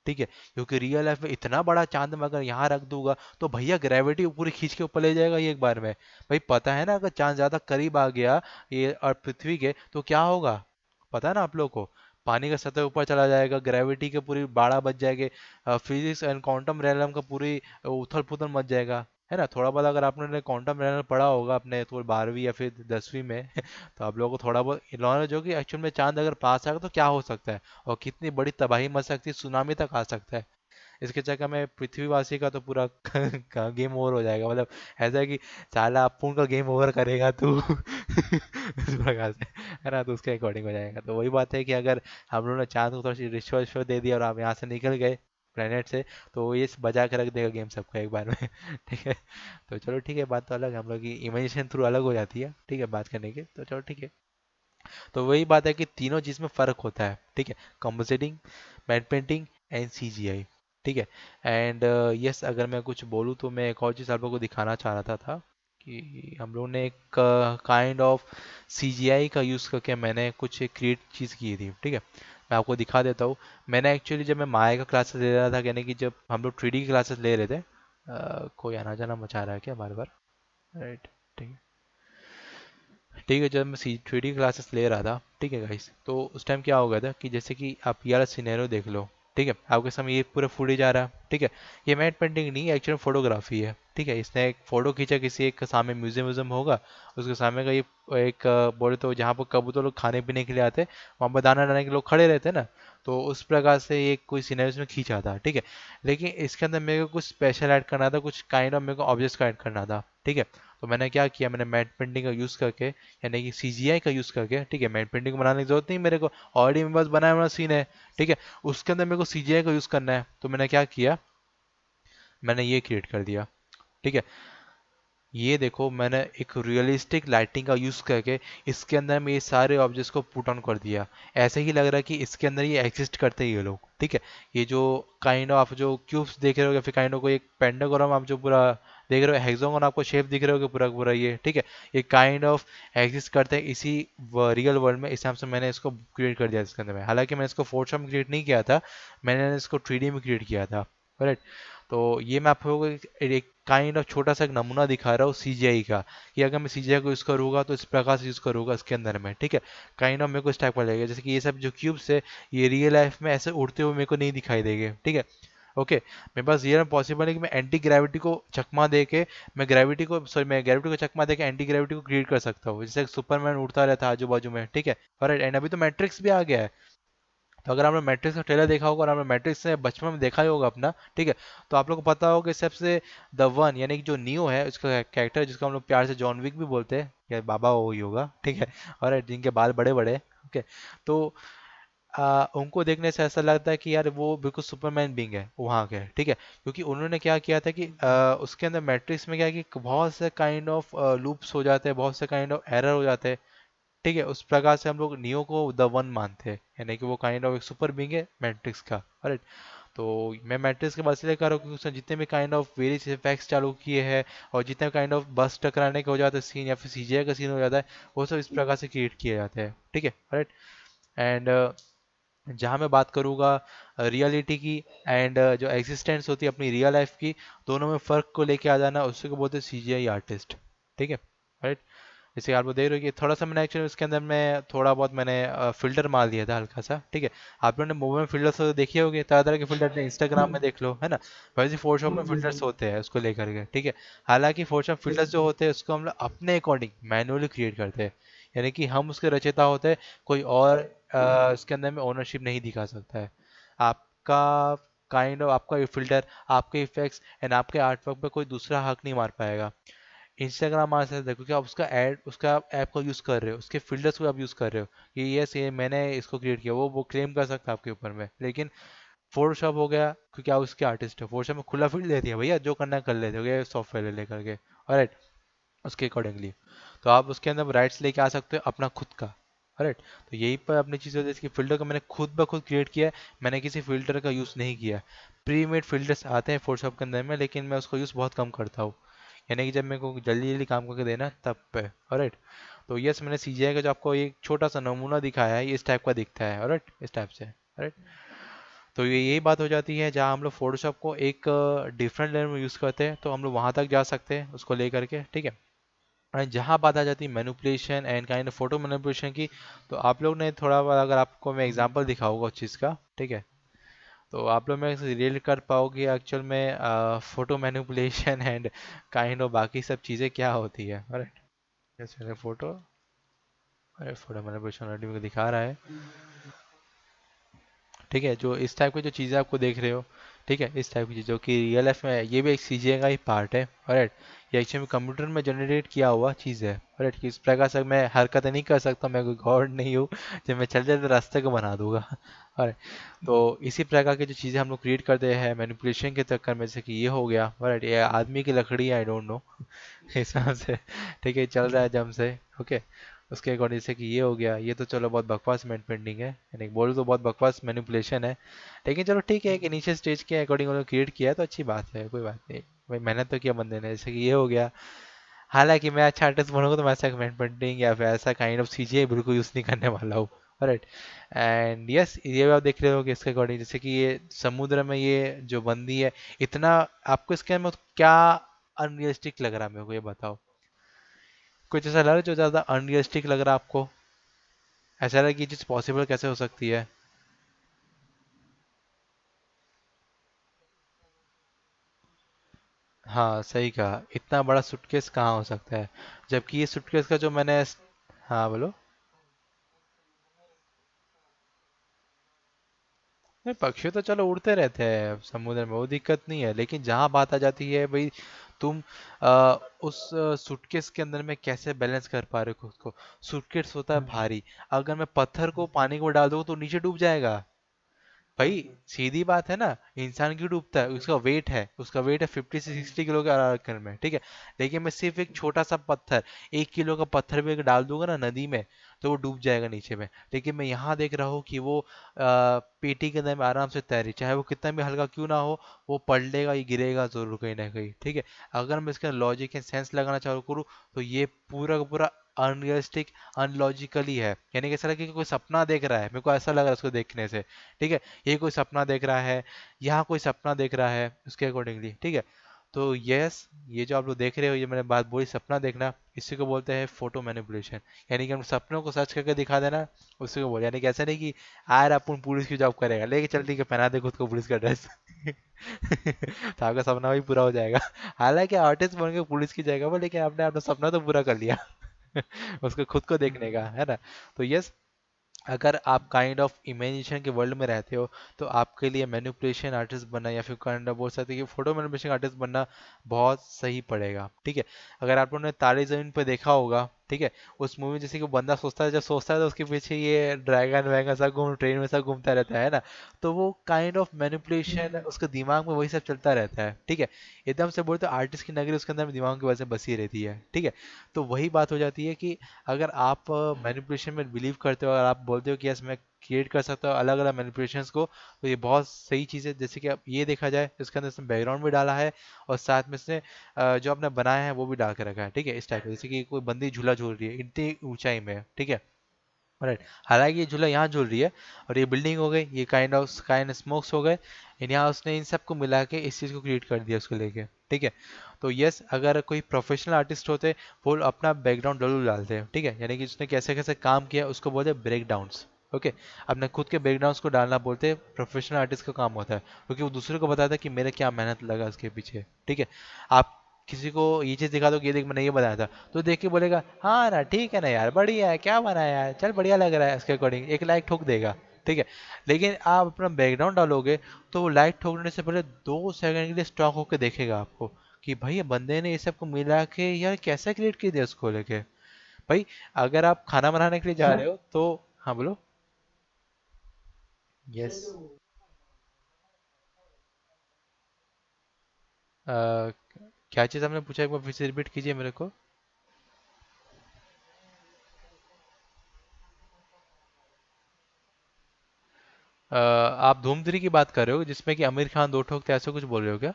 ठीक है। क्योंकि रियल लाइफ में इतना बड़ा चांद मैं अगर यहाँ रख दूंगा, तो भैया ग्रेविटी पूरी खींच के ऊपर ले जाएगा ये एक बार में। भाई पता है ना, अगर चांद ज्यादा करीब आ गया ये और पृथ्वी के, तो क्या होगा, पता है ना आप लोग को, पानी का सतह ऊपर चला जाएगा, ग्रेविटी के पूरी बाड़ा बच जाएंगे, फिजिक्स एंड क्वांटम रियलम का पूरी उथल पुथल मच जाएगा, है ना। थोड़ा बहुत अगर आपने क्वांटम रियल पढ़ा होगा अपने तो 12वीं या फिर 10वीं में तो आप लोगों को थोड़ा बहुत नॉलेज होगी एक्चुअल में चांद अगर पास आएगा तो क्या हो सकता है, और कितनी बड़ी तबाही मच सकती है, सुनामी तक आ सकता है। इसके चक्कर में पृथ्वीवासी का तो पूरा गेम ओवर हो जाएगा, मतलब ऐसा है कि साला अपुन का गेम ओवर करेगा तू इस प्रकार से, है ना। तो उसके अकॉर्डिंग हो जाएगा। तो वही बात है कि अगर हम लोगों ने चांद को थोड़ा सी रिश्वत विश्वत दे दिया और आप यहाँ से निकल गए प्लेनेट से, तो ये बजा के रख देगा गेम सबको एक बार में ठीक है। तो चलो ठीक है, बात तो अलग है, हम लोग की इमेजिनेशन थ्रू अलग हो जाती है, ठीक है, बात करने के, तो चलो ठीक है। तो वही बात है कि तीनों चीज़ में फ़र्क होता है, ठीक है। Compositing, matte painting and CGI, ठीक है। एंड यस, अगर मैं कुछ बोलूँ तो मैं एक और चीज़ आप लोगों को दिखाना चाह रहा था कि हम लोगों ने एक काइंड ऑफ सीजीआई का यूज़ करके मैंने कुछ एक क्रिएट चीज़ की थी, ठीक है। मैं आपको दिखा देता हूँ। मैंने एक्चुअली जब मैं माया का क्लासेस ले रहा था, यानी कि जब हम लोग 3D की क्लासेस ले रहे थे, कोई आना जाना मचा रहा है क्या बार बार, राइट, ठीक है। ठीक है, जब मैं 3D क्लासेस ले रहा था, ठीक है गाइस, तो उस टाइम क्या हो गया था कि जैसे कि आप ये वाला सिनेरियो देख लो, ठीक है, आपके सामने ये पूरा फुटेज आ रहा है, ठीक है। ये मैट पेंटिंग नहीं, एक्चुअल फोटोग्राफी है, ठीक है। इसने एक फोटो खींचा, किसी एक सामने म्यूजियम व्यूजियम होगा, उसके सामने का ये एक बोले तो जहाँ पर कबूतर लोग खाने पीने के लिए आते हैं, वहाँ पर दाना डालने के लोग खड़े रहते हैं ना, तो उस प्रकार से ये कोई सीनरी में खींचा था, ठीक है। लेकिन इसके अंदर मेरे को कुछ स्पेशल ऐड करना था, कुछ काइंड ऑफ मेरे को ऑब्जेक्ट्स का ऐड करना था, ठीक है। तो मैंने क्या किया, मैंने मैट पेंटिंग का यूज़ करके, यानी कि सीजीआई का यूज़ करके, ठीक है, मैट पेंटिंग बनाने की जरूरत नहीं मेरे को, ऑलरेडी मेरे पास बनाया हुआ सीन है, ठीक है। उसके अंदर मेरे को सीजीआई का यूज़ करना है, तो मैंने क्या किया, मैंने ये क्रिएट कर दिया, ठीक है। ये देखो, मैंने एक रियलिस्टिक लाइटिंग का यूज़ करके इसके अंदर में ये सारे ऑब्जेक्ट्स को पुट ऑन कर दिया। ऐसे ही लग रहा है कि इसके अंदर ये एग्जिस्ट करते हैं ये लोग, ठीक है। ये जो काइंड ऑफ आप जो क्यूब्स देख रहे हो, या फिर काइंड ऑफ कोई एक पेंटागोनम आप जो पूरा देख रहे हो, हेक्सागोन आपको शेप दिख रहे हो पूरा का पूरा ये, ठीक है। ये काइंड ऑफ एग्जिस्ट करते हैं इसी रियल वर्ल्ड में, इस हिसाब से मैंने इसको क्रिएट कर दिया इसके अंदर में। हालांकि मैंने इसको फोटोशॉप में क्रिएट नहीं किया था, मैंने इसको 3D में क्रिएट किया था, राइट। तो ये मैं आपको एक काइंड ऑफ छोटा सा एक नमूना दिखा रहा हूँ सीजीआई का, कि अगर मैं सीजीआई को यूज़ करूँगा तो इस प्रकार से यूज़ करूँगा इसके अंदर में, ठीक है। काइंड ऑफ मेरे को इस टाइप का लगेगा, जैसे कि ये सब जो क्यूब्स है ये रियल लाइफ में ऐसे उड़ते हुए मेरे को नहीं दिखाई देंगे, ठीक है। ओके, मेरे पास ये पॉसिबल है कि मैं एंटी ग्रेविटी को चकमा दे के, मैं ग्रेविटी को चकमा दे के एंटी ग्रेविटी को क्रिएट कर सकता हूँ, जैसे सुपरमैन उड़ता रहता है आजू बाजू में, ठीक है। और एंड अभी तो मैट्रिक्स भी आ गया है। तो अगर आपने मैट्रिक्स का ट्रेलर देखा होगा और आपने मैट्रिक्स से बचपन में देखा ही होगा अपना, ठीक है, तो आप लोग को पता होगा कि सबसे द वन यानी कि जो नियो है उसका कैरेक्टर, जिसको हम लोग प्यार से जॉन विक भी बोलते हैं, या बाबा वो ही होगा, ठीक है। और जिनके बाल बड़े बड़े, ओके। तो उनको देखने से ऐसा लगता है कि यार वो बिल्कुल सुपरमैन बींग है वहाँ के, ठीक है। क्योंकि उन्होंने क्या किया था कि उसके अंदर मैट्रिक्स में क्या है कि बहुत से काइंड ऑफ लूप्स हो जाते हैं, बहुत से काइंड ऑफ एरर हो जाते हैं, ठीक है। उस प्रकार से हम लोग नियो को द वन मानते हैं, यानी कि वो काइंड ऑफ एक सुपर बीइंग है मैट्रिक्स का, राइट। तो मैं मैट्रिक्स के बात इसलिए कर रहा हूँ क्योंकि उसने जितने भी काइंड ऑफ वेरियस इफेक्ट्स चालू किए हैं और जितने काइंड ऑफ बस टकराने के हो जाते हैं सीन या फिर सीजीआई का सीन हो जाता है, वो सब इस प्रकार से क्रिएट किए जाते हैं, ठीक है, राइट। एंड जहाँ मैं बात करूँगा रियलिटी की एंड जो एग्जिस्टेंस होती है अपनी रियल लाइफ की, दोनों में फ़र्क को लेके आ जाना, उसको बोलते हैं सीजीआई आर्टिस्ट, ठीक है, राइट। जैसे आप लोग देख रहे हो कि थोड़ा सा मैंने एक्चुअली उसके अंदर में थोड़ा बहुत मैंने फिल्टर मार दिया था हल्का सा, ठीक है। आप लोगों ने मूवी में फिल्टर्स तो देखे होंगे, तरह तरह के फिल्टर इंस्टाग्राम में देख लो, है ना। वैसे फोटोशॉप में फिल्टर्स होते हैं उसको लेकर के, ठीक है। हालांकि फोटोशॉप फिल्टर्स जो होते हैं उसको हम लोग अपने अकॉर्डिंग मैनुअली क्रिएट करते हैं, यानी कि हम उसके रचयिता होते हैं, कोई और इसके अंदर में ओनरशिप नहीं दिखा सकता है। आपका काइंड ऑफ आपका फिल्टर, आपके इफेक्ट्स एंड आपके आर्ट वर्क पे कोई दूसरा हक नहीं मार पाएगा। इंस्टाग्राम आ सकता है क्योंकि आप उसका ऐप को यूज़ कर रहे हो, उसके फिल्टर्स को आप यूज़ कर रहे हो कि यस ये मैंने इसको क्रिएट किया, वो क्लेम कर सकता है आपके ऊपर में। लेकिन फोटोशॉप हो गया क्योंकि आप उसके आर्टिस्ट हो, फोटोशॉप में खुला फील्ड दे दिया भैया, जो करना है कर लेते हो ये सॉफ्टवेयर लेकर के, ऑलराइट, उसके अकॉर्डिंगली। तो आप उसके अंदर राइट्स लेके आ सकते हो अपना खुद का, राइट। तो यही पर अपनी चीज़ होती है कि फिल्टर को मैंने खुद ब खुद क्रिएट किया है, मैंने किसी फिल्टर का यूज़ नहीं किया। प्री मेड फिल्टर्स आते हैं फोटोशॉप के अंदर में, लेकिन मैं उसका यूज़ बहुत कम करता हूँ, यानी कि जब मेरे को जल्दी जल्दी काम करके देना है, तब पे, ऑलराइट। तो यस मैंने सीजीआई का जो आपको एक छोटा सा नमूना दिखाया है ये इस टाइप का दिखता है, ऑलराइट, इस टाइप से, राइट। तो ये यही बात हो जाती है जहाँ हम लोग फोटोशॉप को एक डिफरेंट लेवल में यूज़ करते हैं, तो हम लोग वहाँ तक जा सकते हैं उसको लेकर के, ठीक है। और जहाँ बात आ जाती है manipulation and kind of photo manipulation की, तो आप लोग ने थोड़ा बहुत अगर आपको मैं एग्जांपल दिखाऊंगा उस चीज़ का, ठीक है, तो आप लोग मेरे से रिलेट कर पाओगे एक्चुअल में photo manipulation and kind of बाकी सब चीज़ें क्या होती है, राइट। जैसे फोटो, अरे फोटो मैनिपुलेशन ऑलरेडी मेरे को दिखा रहा है, ठीक है। जो इस टाइप की जो चीज़ें आपको देख रहे हो, ठीक है, इस टाइप की चीज़ों की रियल लाइफ में ये भी एक सीजीआई का ही पार्ट है, राइट। ये एक्चुअली कंप्यूटर में जनरेट किया हुआ चीज़ है, राइट। कि इस प्रकार से मैं हरकतें नहीं कर सकता, मैं कोई गॉड नहीं हूँ जब मैं चल जाए तो रास्ते को बना दूंगा, राइट। तो इसी प्रकार की जो चीज़ें हम लोग क्रिएट करते हैं मैनिपुलेशन के चक्कर में, जैसे कि ये हो गया, राइट, ये आदमी की लकड़ी आई डोंट नो हिसाब से, ठीक है, चल रहा है जम से, ओके। उसके अकॉर्डिंग से कि ये हो गया, ये तो चलो बहुत बकवास पेंटिंग है, यानी बोलो तो बहुत बकवास मैनिपुलेशन है, लेकिन चलो ठीक है कि नीचे स्टेज के अकॉर्डिंग उन्होंने क्रिएट किया है तो अच्छी बात है, कोई बात नहीं। भाई मेहनत तो किया बंदे ने, जैसे कि ये हो गया। हालांकि मैं अच्छा आर्टिस्ट बनूंगा तो मैं ऐसा पेंटिंग या फिर ऐसा काइंड ऑफ सीजीआई बिल्कुल यूज़ नहीं करने वाला हूँ, राइट। एंड यस ये भी आप देख रहे हो कि इसके अकॉर्डिंग जैसे कि ये समुद्र में ये जो बंदी है, इतना आपको इसके में क्या अनरियलिस्टिक लग रहा है मेरे को ये बताओ। कुछ ऐसा लग रहा है जो ज़्यादा अनरियलिस्टिक लग रहा है आपको, ऐसा लग रहा है कि ये चीज़ पॉसिबल कैसे हो सकती है। हाँ सही कहा, इतना बड़ा सूटकेस कहाँ हो सकता है, जबकि ये सूटकेस का जो मैंने, हाँ बोलो। नहीं पक्षी तो चलो उड़ते रहते हैं समुद्र में, वो दिक्कत नहीं है, लेकिन जहाँ बात आ जाती है भाई, तुम उस सूटकेस के अंदर में कैसे बैलेंस कर पा रहे हो खुद को। सूटकेस होता है भारी, अगर मैं पत्थर को पानी को डाल दूँ तो नीचे डूब जाएगा। भाई सीधी बात है ना, इंसान क्यों डूबता है, उसका वेट है 50 से 60 किलो के आकर में, ठीक है। लेकिन मैं सिर्फ एक छोटा सा पत्थर, 1 किलो का पत्थर भी अगर डाल दूंगा ना नदी में, तो वो डूब जाएगा नीचे में। लेकिन मैं यहाँ देख रहा हूँ कि वो पेटी के अंदर में आराम से तैरी, चाहे वो कितना भी हल्का क्यों ना हो, वो पलटेगा, ये गिरेगा जरूर कहीं ना कहीं, ठीक है। अगर मैं इसका लॉजिक एंड सेंस लगाना चालू करूँ, तो ये पूरा का पूरा अनरियलिस्टिक, अनलॉजिकली है। यानी कि ऐसा लगे कि कोई सपना देख रहा है, मेरे को ऐसा लग रहा है उसको देखने से। ठीक है, ये कोई सपना देख रहा है, यहाँ कोई सपना देख रहा है उसके अकॉर्डिंगली। ठीक है, तो यस, ये जो आप लोग देख रहे हो, ये मैंने बात बोली सपना देखना, इसी को बोलते हैं फोटो मैनिपुलेशन। यानी कि हम सपनों को सर्च करके दिखा देना, उसी को बोले। यानी कि ऐसा नहीं कि यार अपन पुलिस की जॉब करेगा, लेके चल ठीक है पहना दे खुद को पुलिस का ड्रेस तो आपका सपना भी पूरा हो जाएगा। हालांकि आर्टिस्ट बन के पुलिस की जगह पर, लेकिन आपने अपना सपना तो पूरा कर लिया उसको खुद को देखने का, है ना। तो यस, अगर आप काइंड ऑफ इमेजिनेशन के वर्ल्ड में रहते हो, तो आपके लिए मैनिपुलेशन आर्टिस्ट बनना, या फिर काइंड ऑफ बोल सकते हैं कि फोटो मैनिपुलेशन आर्टिस्ट बनना बहुत सही पड़ेगा। ठीक है, अगर आप लोगों ने तारे जमीन पर देखा होगा, ठीक है, उस मूवी जैसे कि बंदा सोचता है, जब सोचता है तो उसके पीछे ये ड्रैगन वैगन सब घूम ट्रेन में सब घूमता रहता है ना। तो वो काइंड ऑफ मैनिपुलेशन उसके दिमाग में वही सब चलता रहता है। ठीक है, एकदम से बोलते आर्टिस्ट की नगरी उसके अंदर दिमाग की वजह से बसी रहती है। ठीक है, तो वही बात हो जाती है कि अगर आप मैनिपुलेशन में बिलीव करते हो और आप बोलते हो कि यस मैं क्रिएट कर सकता हूँ अलग अलग मैनिपुलेशंस को, तो ये बहुत सही चीज़ है। जैसे कि अब ये देखा जाए, इसके अंदर इसने बैकग्राउंड भी डाला है, और साथ में इसने जो आपने बनाया है वो भी डाल के रखा है। ठीक है, इस टाइप का, जैसे कि कोई बंदी झूला झूल रही है इतनी ऊंचाई में। ठीक है, राइट, हालांकि ये झूला यहाँ झूल रही है, और ये बिल्डिंग हो गई, ये काइंड स्मोक्स हो गए, यहाँ उसने इन सबको मिला के इस चीज़ को क्रिएट कर दिया उसको लेके। ठीक है, तो यस, अगर कोई प्रोफेशनल आर्टिस्ट होते, वो अपना बैकग्राउंड जरूर डालते हैं। ठीक है, यानी कि उसने कैसे कैसे काम किया उसको बोलते हैं ब्रेक डाउन्स। ओके, अपने खुद के बैकग्राउंड्स को डालना बोलते हैं प्रोफेशनल आर्टिस्ट का काम होता है, क्योंकि वो दूसरे को बताता है कि मेरे क्या मेहनत लगा उसके पीछे। ठीक है, आप किसी को ये चीज़ दिखा दो कि ये देख मैंने ये बनाया था, तो देख के बोलेगा हाँ ना ठीक है ना यार, बढ़िया है, क्या बनाया है, चल बढ़िया लग रहा है, इसके अकॉर्डिंग एक लाइक ठोक देगा। ठीक है, लेकिन आप अपना बैकग्राउंड डालोगे, तो वो लाइक ठोकने से पहले 2 सेकंड के लिए स्टॉक होकर देखेगा आपको कि भाई ये बंदे ने ये सब को मिला के यार कैसे क्रिएट किया दिया उसको लेके। भाई, अगर आप खाना बनाने के लिए जा रहे हो तो, हाँ बोलो। यस, क्या चीज़ आपने पूछा, एक बार फिर से रिपीट कीजिए मेरे को। आप धूम 3 की बात कर रहे हो जिसमें कि आमिर खान दो ठोकते ऐसे कुछ बोल रहे हो क्या?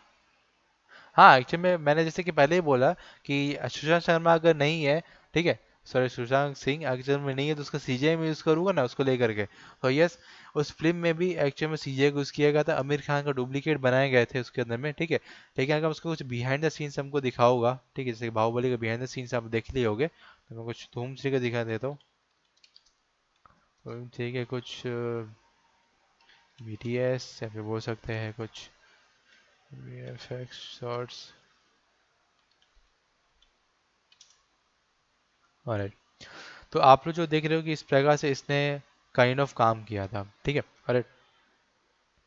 हाँ, एक्चुअली मैंने जैसे कि पहले ही बोला कि सुशांत शर्मा अगर नहीं है, ठीक है, सॉरी सुशांत सिंह अगर में नहीं है, तो उसका सीजे में यूज़ करूंगा ना उसको लेकर के। तो यस, उस फिल्म में भी एक्चुअली में सीजे को यूज़ किया गया था, आमिर खान का डुप्लीकेट बनाए गए थे उसके अंदर में। ठीक है, लेकिन अगर उसको कुछ बिहाइंड द सीन्स हमको दिखाओगा, ठीक है, जैसे कि बाहुबली का बिहाइंड द सीन्स आप देख लिए होगे, तो मैं कुछ धूम 3 का दिखा देता हूँ। ठीक है, कुछ बीटीएस या फिर बोल सकते हैं कुछ वीएफएक्स शॉर्ट्स। ऑलराइट, तो आप लोग जो देख रहे हो कि इस प्रकार से इसने काइंड ऑफ काम किया था। ठीक है, अरे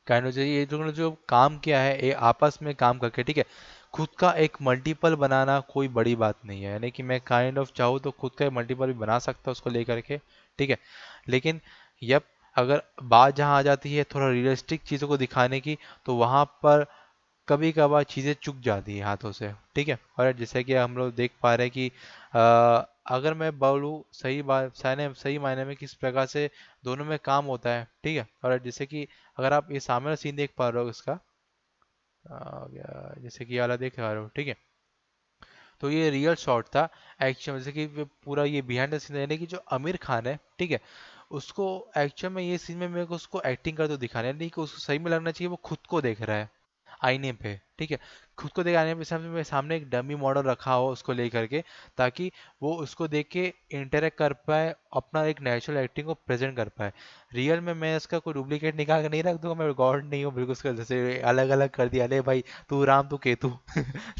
काइंड ऑफ ये जो काम किया है, ये आपस में काम करके, ठीक है, खुद का एक मल्टीपल बनाना कोई बड़ी बात नहीं है। यानी कि मैं काइंड ऑफ चाहूँ तो खुद का एक मल्टीपल भी बना सकता हूँ उसको लेकर के। ठीक है, लेकिन यप, अगर बात जहाँ आ जाती है थोड़ा रियलिस्टिक चीज़ों को दिखाने की, तो वहाँ पर कभी कभार चीज़ें चुक जाती हैं हाथों से। ठीक है, और जैसे कि हम लोग देख पा रहे हैं कि अगर मैं बोलूँ सही बात, सही मायने में किस प्रकार से दोनों में काम होता है। ठीक है, और जैसे कि अगर आप ये सामने वाला सीन देख पा रहे हो इसका, जैसे कि ये वाला देख पा रहे हो, ठीक है, तो ये रियल शॉट था एक्चुअल, जैसे कि पूरा ये बिहाइंड द सीन, यानी कि जो आमिर खान है, ठीक है, उसको एक्चुअल में ये सीन में मेरे को उसको एक्टिंग करते हुए दिखाना है, नहीं कि उसको सही में लगना चाहिए वो खुद को देख रहा है आईने पे। ठीक है, खुद को देख आईने पे, सामने सामने एक डमी मॉडल रखा हो उसको लेकर के, ताकि वो उसको देख के इंटरेक्ट कर पाए, अपना एक नेचुरल एक्टिंग को प्रेजेंट कर पाए। रियल में मैं इसका कोई डुप्लीकेट निकाल के नहीं रख दूंगा, मैं गॉड नहीं हूँ बिल्कुल, उसका जैसे अलग अलग कर दिया, अरे भाई तू राम तू केतु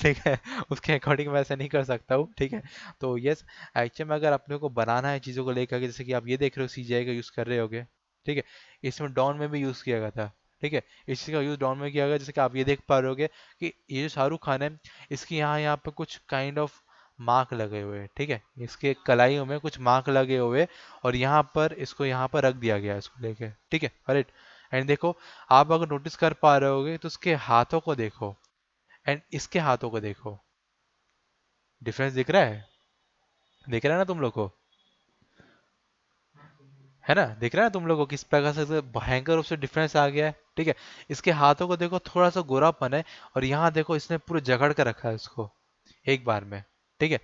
ठीक है, उसके अकॉर्डिंग मैं ऐसा नहीं कर सकता हूँ। ठीक है, तो यस, एक्चुअली में अगर अपने को बनाना है चीज़ों को लेकर के, जैसे कि आप ये देख रहे हो सीजीआई का यूज़ कर रहे होगे, ठीक है, इसमें डॉन में भी यूज़ किया गया था। ठीक है, इसी का यूज़ डॉन में किया गया, जैसे कि आप ये देख पा रहे होगे कि ये जो शाहरुख खान है, इसकी यहाँ यहाँ पे कुछ काइंड ऑफ मार्क लगे हुए हैं। ठीक है, इसके कलाइयों में कुछ मार्क लगे हुए, और यहाँ पर इसको यहाँ पर रख दिया गया है इसको लेके। ठीक है, राइट, एंड देखो, आप अगर नोटिस कर पा रहे होगे तो उसके हाथों को देखो, एंड इसके हाथों को देखो, डिफरेंस दिख रहा है? दिख रहा है ना तुम लोग को? है ना, दिख रहा है तुम लोगों को किस प्रकार से भयंकर रूप से डिफरेंस आ गया है। ठीक है, इसके हाथों को देखो, थोड़ा सा गोरापन है, और यहाँ देखो इसने पूरे जकड़ कर रखा है इसको एक बार में। ठीक है,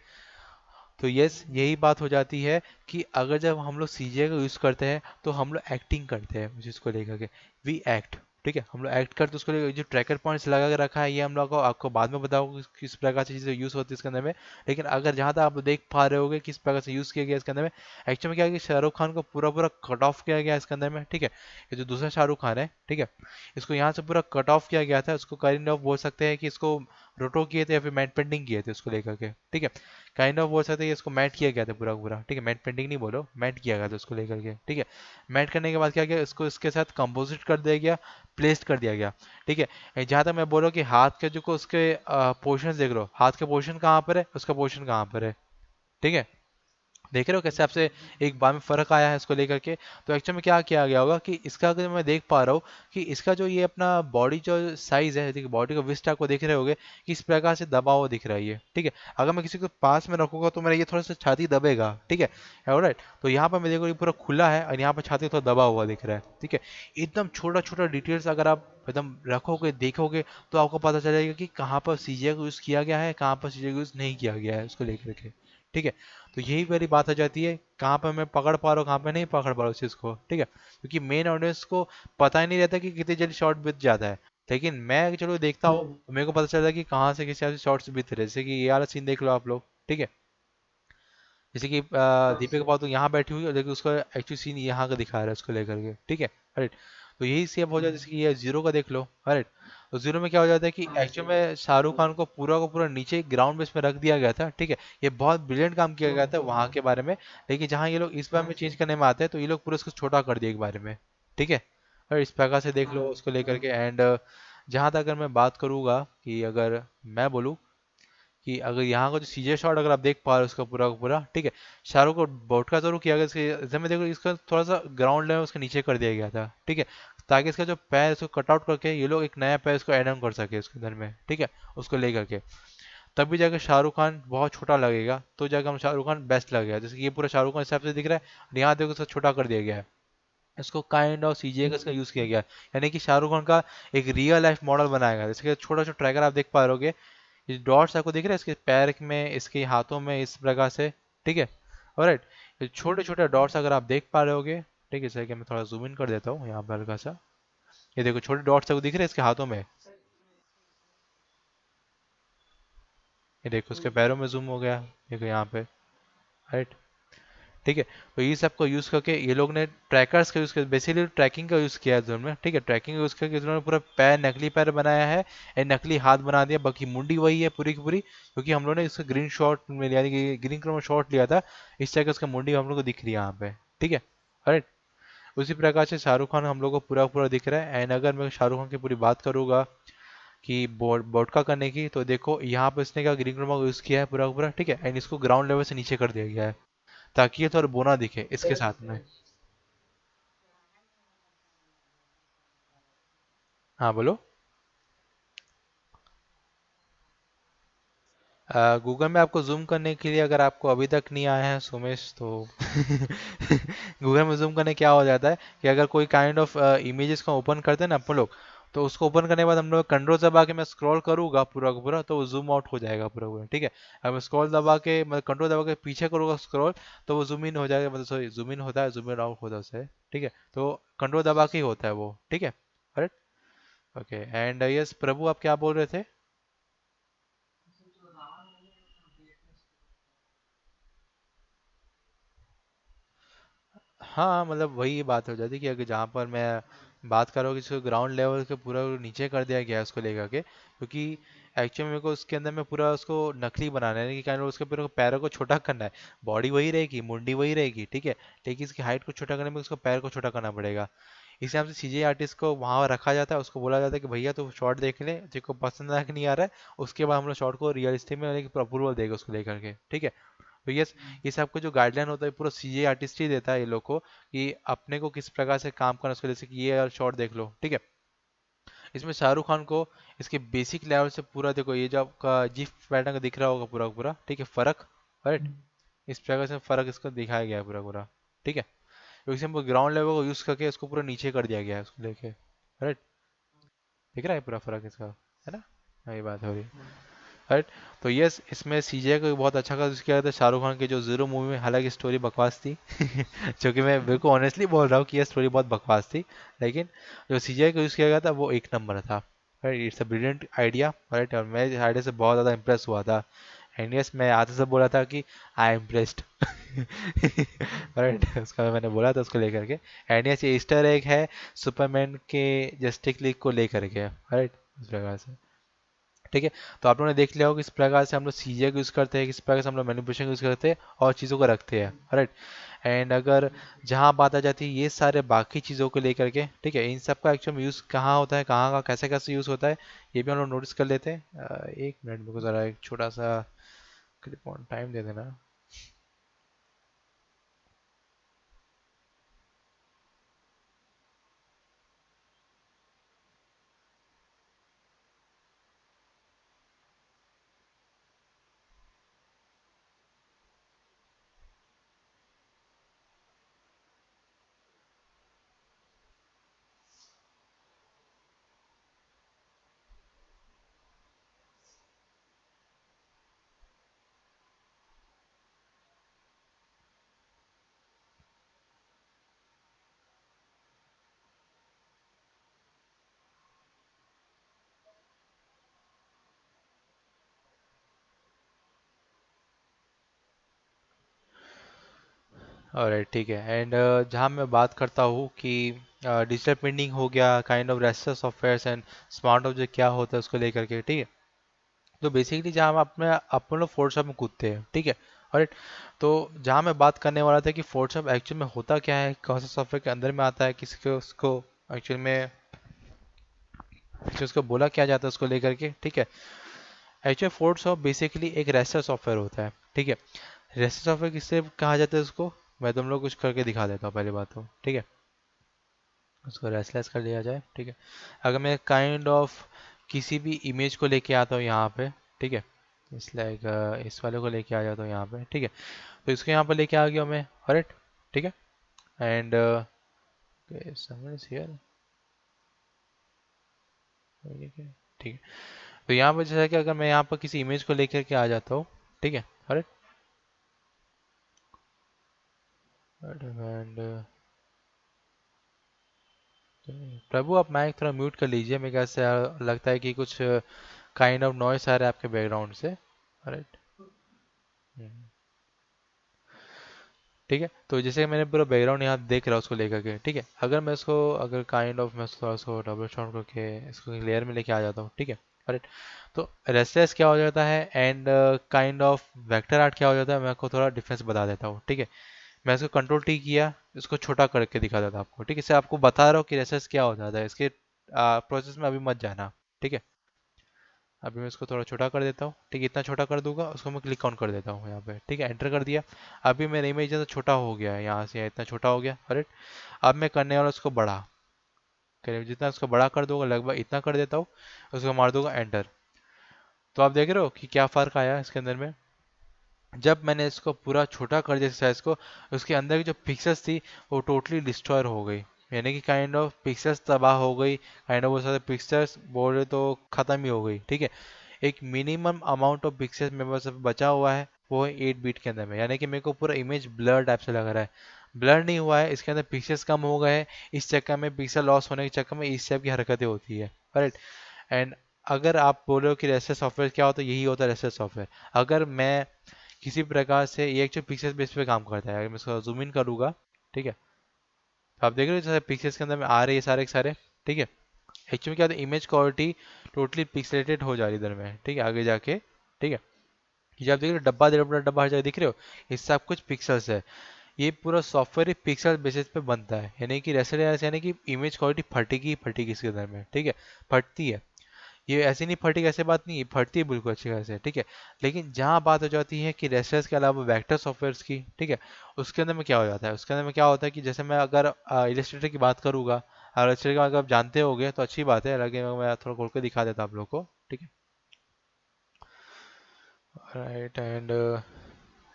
तो यस यही बात हो जाती है कि अगर जब हम लोग सीजीआई का यूज़ करते हैं तो हम लोग एक्टिंग करते हैं उस चीज़ को लेकर के। वी एक्ट, ठीक है, हम लोग एक्ट करते उसको लेकर। जो ट्रैकर पॉइंट्स लगा के रखा है ये हम लोग को आपको बाद में बताओ किस प्रकार से चीज़ें यूज़ होती है इसके अंदर में। लेकिन अगर जहाँ तक आप देख पा रहे होगे किस प्रकार से यूज़ किया गया इसके अंदर में, एक्चुअली में क्या है कि शाहरुख खान को पूरा पूरा कट ऑफ किया गया इसके अंदर में, ठीक है। ये जो दूसरा शाहरुख खान है, ठीक है, इसको यहाँ से पूरा कट ऑफ किया गया था। उसको काइंड ऑफ बोल सकते हैं कि इसको रोटो किए थे या फिर मैट पेंटिंग किए थे उसको लेकर के, ठीक है। काइंड ऑफ बोल सकते हैं कि इसको मैट किया गया था पूरा पूरा, ठीक है। मैट पेंटिंग नहीं बोलो, मैट किया गया था उसको लेकर के, ठीक है। मैट करने के बाद क्या किया, इसको इसके साथ कंपोजिट कर दिया गया, प्लेस्ड कर दिया गया, ठीक है। जहाँ तक मैं बोल रहा हूँ कि हाथ के जो को उसके पोर्शन देख लो, हाथ के पोर्शन कहाँ पर है, उसका पोर्शन कहाँ पर है, ठीक है। देख रहे हो कैसे आपसे एक बार में फर्क आया है इसको लेकर के। तो एक्चुअल में क्या किया गया होगा कि इसका अगर मैं देख पा रहा हूँ कि इसका जो ये अपना बॉडी जो साइज है, देखिए बॉडी का विस्ट आपको देख रहे होगे कि इस प्रकार से दबा हुआ दिख रहा है ये, ठीक है। अगर मैं किसी को पास में रखूंगा तो मेरा ये थोड़ा सा छाती दबेगा, ठीक है, ऑलराइट। तो यहाँ पर मैं देखो ये पूरा खुला है और यहाँ पर छाती थोड़ा दबा हुआ दिख रहा है, ठीक है। एकदम छोटा छोटा डिटेल्स अगर आप एकदम रखोगे देखोगे तो आपको पता चलेगा कि कहाँ पर सीजीआई को यूज़ किया गया है, कहाँ पर सीजीआई को यूज़ नहीं किया गया है उसको लेकर के, ठीक है। तो यही वाली बात आ जाती है कहाँ पे मैं पकड़ पा रहा हूँ, कहाँ पे नहीं पकड़ पा रहा हूँ उस चीज़ को, ठीक है। क्योंकि मेन ऑडियंस को पता ही नहीं रहता कि कितनी जल्दी शॉट बीत जाता है। लेकिन मैं चलो देखता हूँ तो मेरे को पता चलता है कि कहाँ से किस हिसाब से शॉट्स बीत रहे हैं। जैसे कि ये वाला सीन देख लो आप लोग, ठीक है। जैसे कि दीपिका पादुकोण यहाँ बैठी हुई है, लेकिन उसका एक्चुअल सीन यहाँ का दिखा रहा है उसको लेकर के, ठीक है, राइट। तो यही सेम हो जाता है, जैसे कि ये जीरो का देख लो, राइट। तो जीरो में क्या हो जाता है कि एक्चुअल में शाहरुख खान को पूरा नीचे ग्राउंड बेस में रख दिया गया था, ठीक है। ये बहुत ब्रिलियंट काम किया गया था वहाँ के बारे में। लेकिन जहाँ ये लोग इस बार में चेंज करने में आते हैं तो ये लोग पूरा उसको छोटा कर दिया एक बारे में, ठीक है। और इस प्रकार से देख लो उसको लेकर के। एंड जहाँ तक अगर मैं बात करूँगा कि अगर मैं बोलूँ कि अगर यहाँ का जो सीजे शॉट अगर आप देख पा रहे हो उसका पूरा का पूरा, ठीक है। शाहरुख को बोट का जरूर किया गया इसके जैसे में देखो इसका थोड़ा सा ग्राउंड लेवल उसके नीचे कर दिया गया था, ठीक है। ताकि इसका जो पैर इसको कट आउट करके ये लोग एक नया पैर इसको एड ऑन कर सके उसके अंदर में, ठीक है, उसको लेकर के। तभी जाकर शाहरुख खान बहुत छोटा लगेगा, तो जाकर हम शाहरुख खान बेस्ट लगेगा। जैसे कि ये पूरा शाहरुख खान हिसाब से दिख रहा है और यहाँ देखो इसको छोटा कर दिया गया है। इसको काइंड ऑफ सीजीआई का इसका यूज किया गया है, यानी कि शाहरुख खान का एक रियल लाइफ मॉडल बनाया गया है। जैसे कि छोटा छोटा ट्रैकर आप देख पा रहे होगे, ये डॉट्स आपको दिख रहे हैं इसके पैर में, इसके हाथों में, इस प्रकार से, ठीक है, ऑलराइट। ये छोटे छोटे डॉट्स अगर आप देख पा रहे होगे, ठीक है। जैसे कि मैं थोड़ा जूम इन कर देता हूँ यहाँ पर हल्का सा। ये देखो छोटे डॉट्स आपको दिख रहे हैं इसके हाथों में, ये देखो उसके पैरों में जूम हो गया, देखो यहाँ पे, राइट, ठीक है। तो ये सब को यूज़ करके ये लोग ने ट्रैकर्स का यूज़ किया, बेसिकली ट्रैकिंग का यूज़ किया है इन्होंने, ठीक है। ट्रैकिंग का यूज़ करके इन्होंने पूरा पैर नकली पैर बनाया है, एक नकली हाथ बना दिया, बाकी मुंडी वही है पूरी की पूरी। क्योंकि हम लोग ने इसका ग्रीन शॉट में लिया, यानी कि ग्रीन कलर में शॉट लिया था, इस तरह का उसका मुंडी हम लोग को दिख रही है यहाँ पे, ठीक है, राइट। उसी प्रकार से शाहरुख खान हम लोग को पूरा पूरा दिख रहा है। एंड अगर मैं शाहरुख खान की पूरी बात करूंगा कि बोडका करने की, तो देखो यहाँ पे इसने क्या ग्रीन कलर का यूज़ किया है पूरा पूरा, ठीक है। एंड इसको ग्राउंड लेवल से नीचे कर दिया गया है ताकि ये थोड़ा बोना दिखे इसके साथ में। हाँ बोलो। गूगल में आपको जूम करने के लिए अगर आपको अभी तक नहीं आया है सुमेश तो गूगल में जूम करने क्या हो जाता है कि अगर कोई काइंड ऑफ इमेजेस का ओपन करते हैं ना अपन लोग, तो उसको ओपन करने के बाद हम लोग कंट्रोल दबा के मैं स्क्रॉल करूंगा पूरा का पूरा तो वो जूम आउट हो जाएगा पूरा पूरा, ठीक है। अगर मैं स्क्रॉल दबा के मैं कंट्रोल दबा के पीछे करूंगा स्क्रॉल तो वो जूम इन हो जाएगा, मतलब सॉरी जूम इन होता है, जूम इन आउट होता है उससे, ठीक है। तो कंट्रोल दबा के ही होता है वो, ठीक है, करेक्ट। ओके। एंड यस प्रभु आप क्या बोल रहे थे? हाँ मतलब वही बात हो जाती है कि अगर जहाँ पर मैं बात कर रहा हूँ कि इसको ग्राउंड लेवल के पूरा नीचे कर दिया गया है उसको लेकर के, क्योंकि एक्चुअली मेरे को उसके अंदर में पूरा उसको नकली बनाना है कि क्या उसके पूरे पैरों को छोटा करना है। बॉडी वही रहेगी, मुंडी वही रहेगी, ठीक है। लेकिन इसकी हाइट को छोटा करने में उसको पैर को छोटा करना पड़ेगा। इस हिसाब से सीजीआई आर्टिस्ट को वहाँ रखा जाता है, उसको बोला जाता है कि भैया तो शॉट देख ले, जिसको पसंद आ नहीं आ रहा है उसके बाद हम लोग शॉट को रियलिस्टिक में अप्रूवल देगा उसको लेकर के, ठीक है। तो ये सब का जो गाइडलाइन होता है पूरा सीजे आर्टिस्ट ही देता है ये लोग को कि अपने को किस प्रकार से काम करना है उसको, जैसे कि ये शॉट देख लो, ठीक है। इसमें शाहरुख खान को इसके बेसिक लेवल से पूरा देखो, ये जो आपका जिफ पैटर्न का दिख रहा होगा पूरा पूरा, ठीक है, फर्क, राइट। इस प्रकार से फर्क इसको दिखाया गया है पूरा पूरा, ठीक है। तो इसे हम ग्राउंड लेवल को यूज करके इसको पूरा नीचे कर दिया गया है उसको लेके, राइट। दिख रहा है पूरा फर्क इसका, है ना? हाँ, ये बात हो रही है। राइट। तो यस, इसमें सीजीआई को बहुत अच्छा खासा यूज़ किया गया था शाहरुख खान की जो जीरो मूवी में, हालांकि स्टोरी बकवास थी जो कि मैं बिल्कुल ऑनेस्टली बोल रहा हूँ कि यह स्टोरी बहुत बकवास थी, लेकिन जो सीजीआई को यूज़ किया गया था वो एक नंबर था। Right, it's a brilliant idea. Right, और मैं इस आइडिया से बहुत ज़्यादा इंप्रेस हुआ था। एंड यस, मैं आते से बोला था कि आई एम इम्प्रेस्ड राइट, उसका मैंने बोला था उसको लेकर के। एंड यस, ये ईस्टर एग है सुपरमैन के जस्टिस लीग को लेकर के। राइट, इस प्रकार से। ठीक है, तो आप लोगों ने देख लिया होगा किस प्रकार से हम लोग सीजीआई को यूज़ करते हैं, किस प्रकार से हम लोग मैनिपुलेशन यूज़ करते हैं और चीज़ों को रखते हैं। राइट। एंड अगर जहाँ बात आ जाती है ये सारे बाकी चीज़ों को लेकर के, ठीक है, इन सब का एक्चुअल यूज़ कहाँ होता है, कहाँ का कैसे कैसे यूज़ होता है, ये भी हम लोग नोटिस कर लेते हैं। एक मिनट मेरे को ज़रा एक छोटा सा क्लिप ऑन टाइम दे देना। और ठीक है, एंड जहाँ मैं बात करता हूँ कि डिजिटल प्रिंटिंग हो गया, kind of raster software and smart object क्या होता है उसको लेकर के, ठीक है। तो बेसिकली जहाँ हम अपने अपन लोग फोटोशॉप में कूदते हैं, ठीक है। और तो जहाँ मैं बात करने वाला था कि फोटोशॉप एक्चुअल में होता क्या है, कौन सा सॉफ्टवेयर के अंदर में आता है, किसी को उसको एक्चुअल में उसको बोला क्या जाता है उसको लेकर के, ठीक है। एक्चुअल फोटोशॉप बेसिकली एक रेस्टर सॉफ्टवेयर होता है, ठीक है। रेस्टर सॉफ्टवेयर किससे कहा जाता है उसको, मैं तुम लोग कुछ करके दिखा देता हूँ पहले बात तो, ठीक है। उसको रेस्टलेस कर लिया जाए, ठीक है। अगर मैं काइंड ऑफ किसी भी इमेज को लेके आता हूँ यहाँ पे, ठीक है, इस लाइक इस वाले को लेके आ जाता हूँ यहाँ पे, ठीक है। तो इसको यहाँ पर लेके आ गया मैं, करेक्ट, ठीक है। एंड समवन इज हियर, ठीक है। तो यहाँ पर जैसा कि अगर मैं यहाँ पर किसी इमेज को लेकर के आ जाता हूँ, ठीक है, करेक्ट। एंड प्रभु आप माइक थोड़ा म्यूट कर लीजिए, मेरे ख्याल से लगता है कि कुछ काइंड ऑफ नॉइस आ रहा है आपके बैकग्राउंड से। राइट, ठीक है। तो जैसे मैंने पूरा बैकग्राउंड यहाँ देख रहा हूँ उसको लेकर के, ठीक है। अगर मैं इसको अगर काइंड ऑफ मैं थोड़ा इसको डबल शॉट करके इसको लेयर में लेके आ जाता हूँ, ठीक है, राइट। तो रेस्टलेस क्या हो जाता है and kind of vector art क्या हो जाता है, मैं आपको थोड़ा डिफरेंस बता देता हूँ, ठीक है। मैं इसको कंट्रोल टी किया, इसको छोटा करके दिखा देता हूँ आपको, ठीक है। इससे आपको बता रहा हूँ कि रेस्टलेस क्या हो जाता है, इसके प्रोसेस में अभी मत जाना, ठीक है। अभी मैं इसको थोड़ा छोटा कर देता हूँ, ठीक है। इतना छोटा कर दूंगा, उसको मैं क्लिक ऑन कर देता हूँ यहाँ पे, ठीक है। एंटर कर दिया। अभी मेरा इमेज जैसा छोटा हो गया है, यहाँ से इतना छोटा हो गया, करेक्ट। अब मैं करने वाला उसको बड़ा, करीब जितना उसको बड़ा कर दूंगा लगभग इतना कर देता हूँ, उसको मार दूंगा एंटर। तो आप देख रहे हो कि क्या फ़र्क आया इसके अंदर में। जब मैंने इसको पूरा छोटा कर दिया साइज को, उसके अंदर की जो पिक्सेल्स थी वो टोटली डिस्ट्रॉय हो गई, यानी कि काइंड ऑफ पिक्सेल्स तबाह हो गई, काइंड ऑफ वो सारे पिक्सेल्स बोले तो ख़त्म ही हो गई, ठीक है। एक मिनिमम अमाउंट ऑफ पिक्सेल्स मेरे पास बचा हुआ है, वो है 8 बिट के अंदर में, यानी कि मेरे को पूरा इमेज ब्लर टाइप से लग रहा है। ब्लर नहीं हुआ है, इसके अंदर पिक्सेल्स कम हो गए हैं, इस चक्कर में पिक्सल लॉस होने के चक्कर में इस टाइप की हरकतें होती है, राइट। एंड अगर आप बोलो कि रेस्टर सॉफ्टवेयर क्या होता है, यही होता है रेस्टर सॉफ्टवेयर। अगर मैं किसी प्रकार से, ये एक्चुअल पिक्सेल बेस पे काम करता है, अगर मैं इसको जूम इन करूंगा, ठीक है, तो आप देख रहे हो जैसे पिक्सेल्स के अंदर में आ रही है सारे के सारे, ठीक है। एक्चुअली क्या होता है, इमेज क्वालिटी टोटली पिक्सेलेटेड हो जा रही है इधर में, ठीक है, आगे जाके, ठीक है। ये आप देख रहे हो डब्बा डब्बा डब्बा हर जगह दिख रहे हो, ये सब कुछ पिक्सल्स है। ये पूरा सॉफ्टवेयर ही पिक्सल बेसिस पे बनता है, यानी कि रेसिडेंस, यानी कि इमेज क्वालिटी फटेगी ही फटेगी इसके अंदर में, ठीक है, फटती है। ये ऐसी नहीं फटेगी, ऐसी बात नहीं है, फटती है बिल्कुल अच्छी तरह से, ठीक है। लेकिन जहाँ बात हो जाती है कि रेस्टर्स के अलावा वेक्टर सॉफ्टवेयर्स की, ठीक है, उसके अंदर में क्या हो जाता है, उसके अंदर में क्या होता है कि जैसे मैं अगर इलस्ट्रेटर की बात करूंगा, और इलस्ट्रेटर का अगर आप जानते होगे तो अच्छी बात है, हालांकि मैं थोड़ा खोल के दिखा देता आप लोग को, ठीक है। राइट, एंड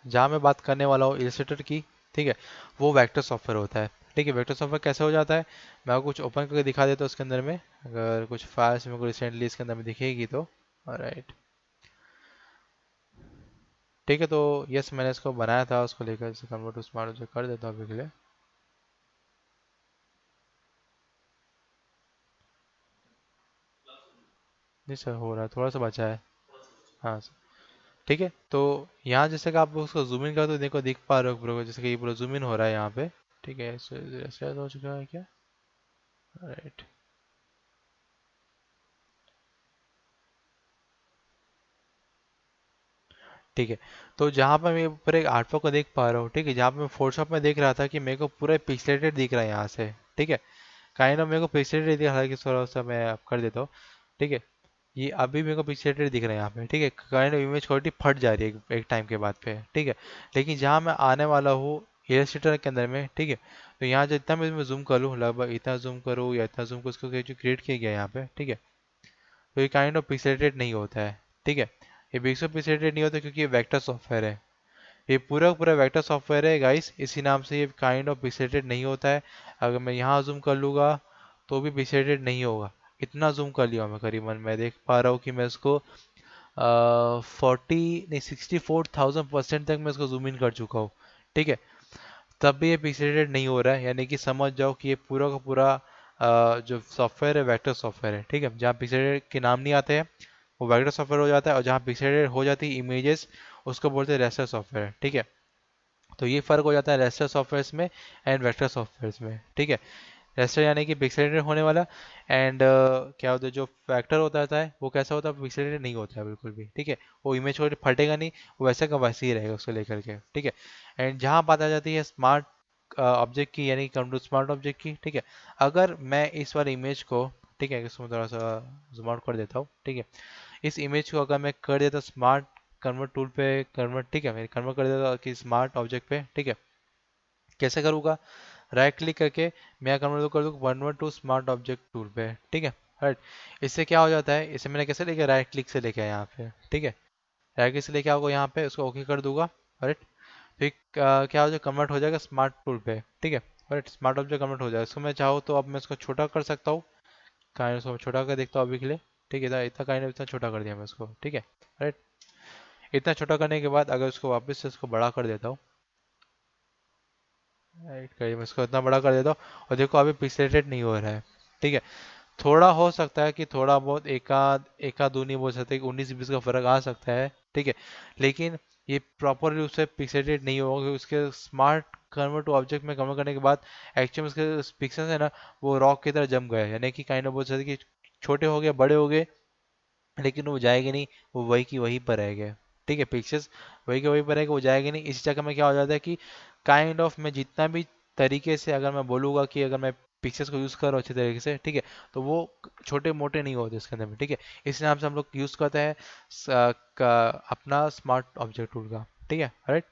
जहाँ मैं बात करने वाला हूँ इलस्ट्रेटर की, ठीक है, वो वेक्टर सॉफ्टवेयर होता है, ठीक है। वेक्टर सॉफ्टवेयर कैसे हो जाता है, मैं आपको कुछ ओपन करके दिखा देता हूँ उसके अंदर में, अगर कुछ फाइल्स मेरे को रिसेंटली इसके अंदर में दिखेगी तो। राइट, ठीक है, तो यस मैंने इसको बनाया था, उसको लेकर इसे कन्वर्ट टू स्मार्ट ऑब्जेक्ट कर देता हूँ अभी के लिए। नहीं सर, हो रहा है, थोड़ा सा बचा है। हाँ सर। ठीक है, तो यहाँ जैसे कि आप उसको जूम इन कर तो देखो, दिख पा रहे हो पूरा, जैसे कि ये पूरा जूम इन हो रहा है यहाँ पे। ठीक है, ऐसे हो चुका है क्या? राइट। ठीक है, तो जहाँ पे मैं ऊपर एक आर्टवर्क को देख पा रहा हूँ, ठीक है, जहाँ पे मैं फोटोशॉप में देख रहा था कि मेरे को पूरा पिक्सेलेटेड दिख रहा है यहाँ से। ठीक है, काइंड ऑफ मेरे को पिक्सेलेटेड दिख रहा है, कि थोड़ा सा मैं अब कर देता हूँ। ठीक है, ये अभी मेरे को पिक्सेलेटेड दिख रहा है यहाँ पे। ठीक है, काइंड ऑफ इमेज क्वालिटी फट जा रही है एक टाइम के बाद पे। ठीक है, लेकिन जहाँ मैं आने वाला हूँ इलस्ट्रेटर के अंदर में, ठीक है, तो यहाँ जितना भी मैं जूम कर लूँ, लगभग इतना जूम करूँ या इतना जूम कर, उसको जो क्रिएट किया गया है यहाँ पे, ठीक है, तो ये काइंड ऑफ पिक्सेलेटेड नहीं होता है। ठीक है, ये बिल्कुल पिक्सेलेटेड नहीं होता क्योंकि ये वेक्टर सॉफ्टवेयर है। ये पूरा पूरा वेक्टर सॉफ्टवेयर है गाइस, इसी नाम से ये काइंड ऑफ पिक्सेलेटेड नहीं होता है। अगर मैं यहाँ जूम कर लूँगा तो भी पिक्सेलेटेड नहीं होगा। इतना जूम कर लिया मैं, करीबन मैं देख पा रहा हूँ कि मैं इसको 64,000% तक मैं इसको जूम इन कर चुका हूँ। ठीक है, तब भी ये पिक्सेलेटेड नहीं हो रहा है, यानी कि समझ जाओ कि ये पूरा का पूरा जो सॉफ्टवेयर है वेक्टर सॉफ्टवेयर है। ठीक है, जहाँ पिक्सेलेटेड के नाम नहीं आते हैं वो वेक्टर सॉफ्टवेयर हो जाता है, और जहाँ पिक्सेलेटेड हो जाती है इमेजेस उसको बोलते हैं रेस्टर सॉफ्टवेयर। ठीक है, तो ये फर्क हो जाता है रेस्टर सॉफ्टवेयर में एंड वेक्टर सॉफ्टवेयर में। ठीक है, रेस्टर यानी कि पिक्सेलेटेड होने वाला, एंड क्या होता है जो फैक्टर होता है वो कैसा होता है, पिक्सेलेटेड नहीं होता है बिल्कुल भी। ठीक है, वो इमेज को फटेगा नहीं, वो वैसे का वैसे ही रहेगा उसको लेकर के। ठीक है, एंड जहाँ बात आ जाती है स्मार्ट ऑब्जेक्ट की, यानी कम टू स्मार्ट ऑब्जेक्ट की। ठीक है, अगर मैं इस वाले इमेज को, ठीक है, इसमें थोड़ा सा जूम आउट कर देता हूँ। ठीक है, इस इमेज को अगर मैं कर देता स्मार्ट कन्वर्ट टूल पे कन्वर्ट, ठीक है, मैं कन्वर्ट कर देता कि स्मार्ट ऑब्जेक्ट पे। ठीक है, कैसे करूँगा? राइट क्लिक करके मैं कन्वर्ट कर दूँ convert to smart object tool पे। ठीक है, राइट। इससे क्या हो जाता है, इसे मैंने कैसे लेके राइट क्लिक से लेके आया यहाँ पे। ठीक है, राइट क्लिक से लेके आओगे यहाँ पे, उसको ओके कर दूंगा। राइट, फिर क्या हो जाएगा, कन्वर्ट हो जाएगा स्मार्ट टूल पे। ठीक है, राइट, स्मार्ट ऑब्जेक्ट कन्वर्ट हो जाएगा। इसको मैं चाहूँ तो अब मैं इसको छोटा कर सकता हूँ, काइंड इसको छोटा कर देखता हूँ अभी के लिए। ठीक है, इतना इतना काइंड इतना छोटा कर दिया मैं इसको। ठीक है, राइट, इतना छोटा करने के बाद अगर इसको वापस से इसको बड़ा कर देता हूँ, राइट, करिए मैं इसको इतना बड़ा कर देता हूँ, और देखो अभी पिक्सेलेटेड नहीं हो रहा है। ठीक है, थोड़ा हो सकता है कि थोड़ा बहुत एकाध एकाध दूनी बोल सकते हैं कि 19-20 का फर्क आ सकता है। ठीक है, लेकिन ये प्रॉपर रूप से पिक्सेलेटेड नहीं होगा, क्योंकि उसके स्मार्ट कन्वर्ट टू ऑब्जेक्ट में कन्वर्ट करने के बाद एक्चुअली उसके पिक्सेल्स है ना, वो रॉक की तरह जम गए, यानी कि काइंड ऑफ बोल सकते हैं कि छोटे हो गए, बड़े हो गए, लेकिन वो जाएगी नहीं, वो वही की वही पर रहेगा। ठीक है, पिक्चर्स वही के वही पर रहेगा, वो जाएगी नहीं। इस चक्कर में क्या हो जाता है कि काइंड ऑफ मैं जितना भी तरीके से अगर मैं बोलूँगा कि अगर मैं पिक्चर्स को यूज़ कर रहा हूँ अच्छे तरीके से, ठीक है, तो वो छोटे मोटे नहीं होते इसके अंदर में। ठीक है, इस नाम से हम लोग यूज़ करते हैं अपना स्मार्ट ऑब्जेक्ट टूल का। ठीक है, राइट।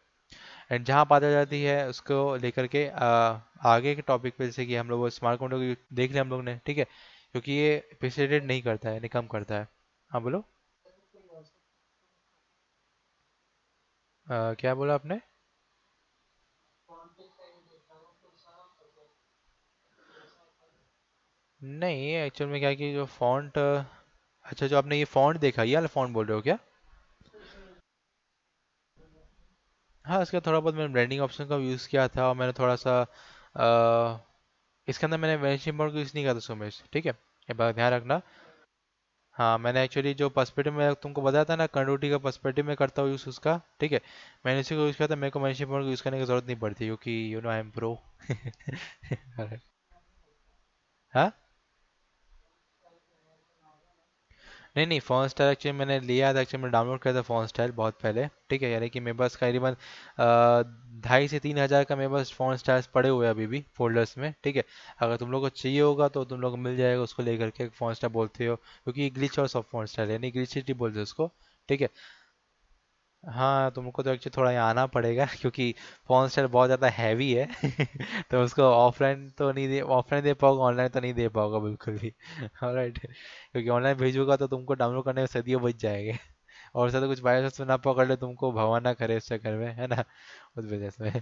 एंड जहाँ बात आ जाती है उसको लेकर के आगे के टॉपिक पे, जैसे कि हम लोग स्मार्ट कॉन्ट्रैक्ट देख लिया हम लोग ने। ठीक है, क्योंकि ये पिक्सेलेटेड नहीं करता है, यानी कम करता है। हाँ बोलो। क्या बोला आपने? नहीं, एक्चुअल में क्या है कि जो फॉन्ट, अच्छा जो आपने ये फॉन्ट देखा, ये वाला फॉन्ट बोल रहे हो क्या? हाँ, इसका थोड़ा बहुत मैंने ब्रांडिंग ऑप्शन का यूज़ किया था, और मैंने थोड़ा सा इसके अंदर मैंने वेनिशिंग बोर्ड को यूज़ नहीं किया था सुमेश। ठीक है, ये बात ध्यान रखना। हाँ, मैंने एक्चुअली जो पर्सपेक्टिव में तुमको बताया था ना, कंडोटी का पर्सपेक्टिव में करता हूँ यूज़ उसका। ठीक है, मैंने उसी को यूज़ किया था, मेरे को वेनिशिंग बोर्ड को यूज़ करने की ज़रूरत नहीं पड़ती, क्योंकि you know I am pro. हाँ, नहीं नहीं, फोन स्टाइल एक्चुअली मैंने लिया था, एक्चुअली मैंने डाउनलोड किया था फोन स्टाइल बहुत पहले। ठीक है, यानी कि मेरे पास करीबन 2,500 से 3,000 का मेरे पास फोन स्टाइल्स पड़े हुए हैं अभी भी फोल्डर्स में। ठीक है, अगर तुम लोग को चाहिए होगा तो तुम लोग को मिल जाएगा, उसको लेकर के फोन स्टाइल बोलते हो, क्योंकि ग्लिच और सॉफ्ट फोन स्टाइल, यानी ग्लिच ही बोलते हैं उसको। ठीक है, हाँ, तुमको तो एक्चुअली थोड़ा यहाँ आना पड़ेगा, क्योंकि फोन स्टाइल बहुत ज़्यादा हैवी है। तो उसको ऑफलाइन तो नहीं दे, ऑफलाइन दे पाओगे, ऑनलाइन तो नहीं दे पाओगे बिल्कुल भी। ऑलराइट, क्योंकि ऑनलाइन भेजूंगा तो तुमको डाउनलोड करने में सदियों बच जाएंगे। और से तो कुछ बाई चांस ना पकड़ ले तुमको, भगवान ना करे इस चक्कर में, है ना, उस वजह से।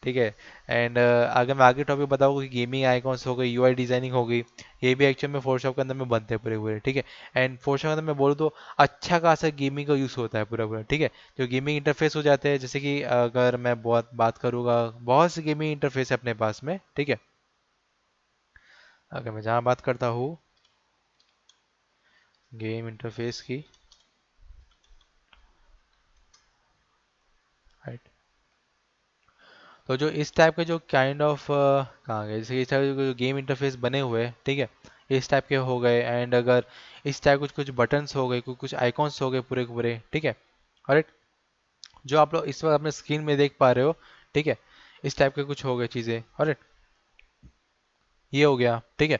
ठीक है। एंड अगर मैं आगे टॉपिक बताऊँ कि गेमिंग आइकॉन्स हो गई, यूआई डिजाइनिंग हो गई, ये भी एक्चुअल में फोटोशॉप के अंदर में बनते हैं पूरे पूरे। ठीक है। एंड फोटोशॉप के अंदर मैं बोलूँ तो अच्छा खासा गेमिंग का यूज़ होता है पूरा पूरा। ठीक है। जो गेमिंग इंटरफेस हो जाते हैं, जैसे कि अगर मैं बहुत बात करूँगा, बहुत से गेमिंग इंटरफेस है अपने पास में। ठीक है। अगर मैं जहाँ बात करता हूँ गेम इंटरफेस की, राइट, तो जो इस टाइप के जो काइंड ऑफ कहाँ गए, जैसे इस टाइप के जो गेम इंटरफेस बने हुए हैं, ठीक है, इस टाइप के हो गए। एंड अगर इस टाइप कुछ कुछ बटन्स हो गए, कुछ कुछ आइकॉन्स हो गए पूरे के पूरे। ठीक है। और जो आप लोग इस वक्त अपने स्क्रीन में देख पा रहे हो, ठीक है, इस टाइप के कुछ हो गए चीज़ें। और ये हो गया। ठीक है।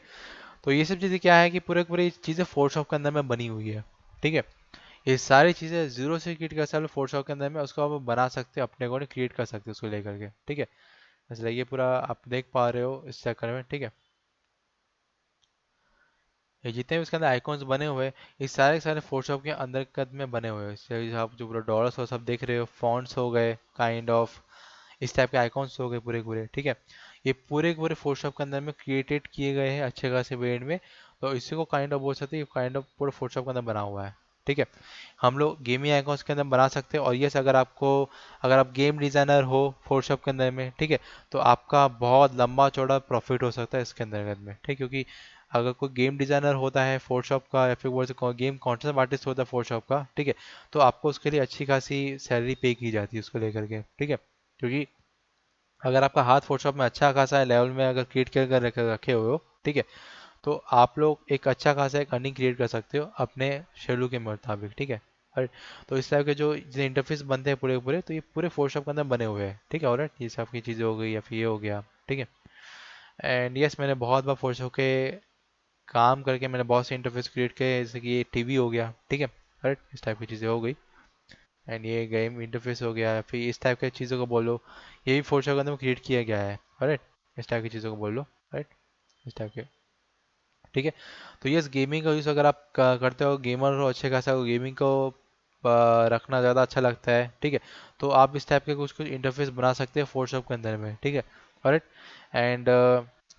तो ये सब चीज़ें क्या है कि पूरे पूरी चीज़ें फोटोशॉप के अंदर में बनी हुई है। ठीक है। ये सारी चीज़ें जीरो से क्रिएट कर सकते हो फोटोशॉप के अंदर में, उसको आप बना सकते हो अपने अकॉर्डिंग, क्रिएट कर सकते हो उसको लेकर के। ठीक है। इसलिए ये पूरा आप देख पा रहे हो इस चक्कर में। ठीक है। ये जितने भी इसके अंदर आइकॉन्स बने हुए हैं, ये सारे के सारे फोटोशॉप के अंदर कद में बने हुए हैं। इसलिए आप जो पूरा डॉलर्स हो सब देख रहे हो, फॉन्ट्स हो गए काइंड ऑफ, इस टाइप के आइकॉन्स हो गए पूरे पूरे। ठीक है। ये पूरे के पूरे फोटोशॉप के अंदर में क्रिएटेड किए गए हैं अच्छे खासे वेट में। तो इसी को काइंड ऑफ बोल सकते हैं, काइंड ऑफ पूरा फोटोशॉप के अंदर बना हुआ है। ठीक है। हम लोग गेमिंग आइकॉन्स के अंदर बना सकते हैं। और यस, अगर आपको, अगर आप गेम डिजाइनर हो फोटोशॉप के अंदर में, ठीक है, तो आपका बहुत लंबा चौड़ा प्रॉफिट हो सकता है इसके अंतर्गत में। ठीक, क्योंकि अगर कोई गेम डिजाइनर होता है फोटोशॉप का, या फिर बोल सकते गेम कॉन्टेंट आर्टिस्ट होता है फोटोशॉप का, ठीक है, तो आपको उसके लिए अच्छी खासी सैलरी पे की जाती है उसको लेकर के। ठीक है। क्योंकि अगर आपका हाथ फोटोशॉप में अच्छा खासा है लेवल में, अगर क्रिएट कर रखे रखे हुए हो, ठीक है, तो आप लोग एक अच्छा खासा एक अर्निंग क्रिएट कर सकते हो अपने शेड्यूल के मुताबिक। ठीक है। और तो इस टाइप के जो इंटरफेस बनते हैं पूरे पूरे, तो ये पूरे फोटोशॉप के अंदर बने हुए हैं। ठीक है। और ये सब की चीज़ें हो गई, या फिर ये हो गया। ठीक है। एंड यस, मैंने बहुत बार फोटोशॉप के काम करके मैंने बहुत से इंटरफेस क्रिएट किए, जैसे कि ये टीवी हो गया। ठीक है। राइट, इस टाइप की चीज़ें हो गई। एंड ये गेम इंटरफेस हो गया, फिर इस टाइप की चीज़ों को बोलो, ये भी फोटोशॉप के अंदर में क्रिएट किया गया है। राइट, इस टाइप की चीज़ों को बोलो। राइट, इस टाइप के। ठीक है। तो यस, गेमिंग का यूज़ अगर आप करते हो, गेमर हो अच्छे खासा, गेमिंग को रखना ज़्यादा अच्छा लगता है, ठीक है, तो आप इस टाइप के कुछ कुछ इंटरफेस बना सकते हैं फोटोशॉप के अंदर में। ठीक है। राइट। एंड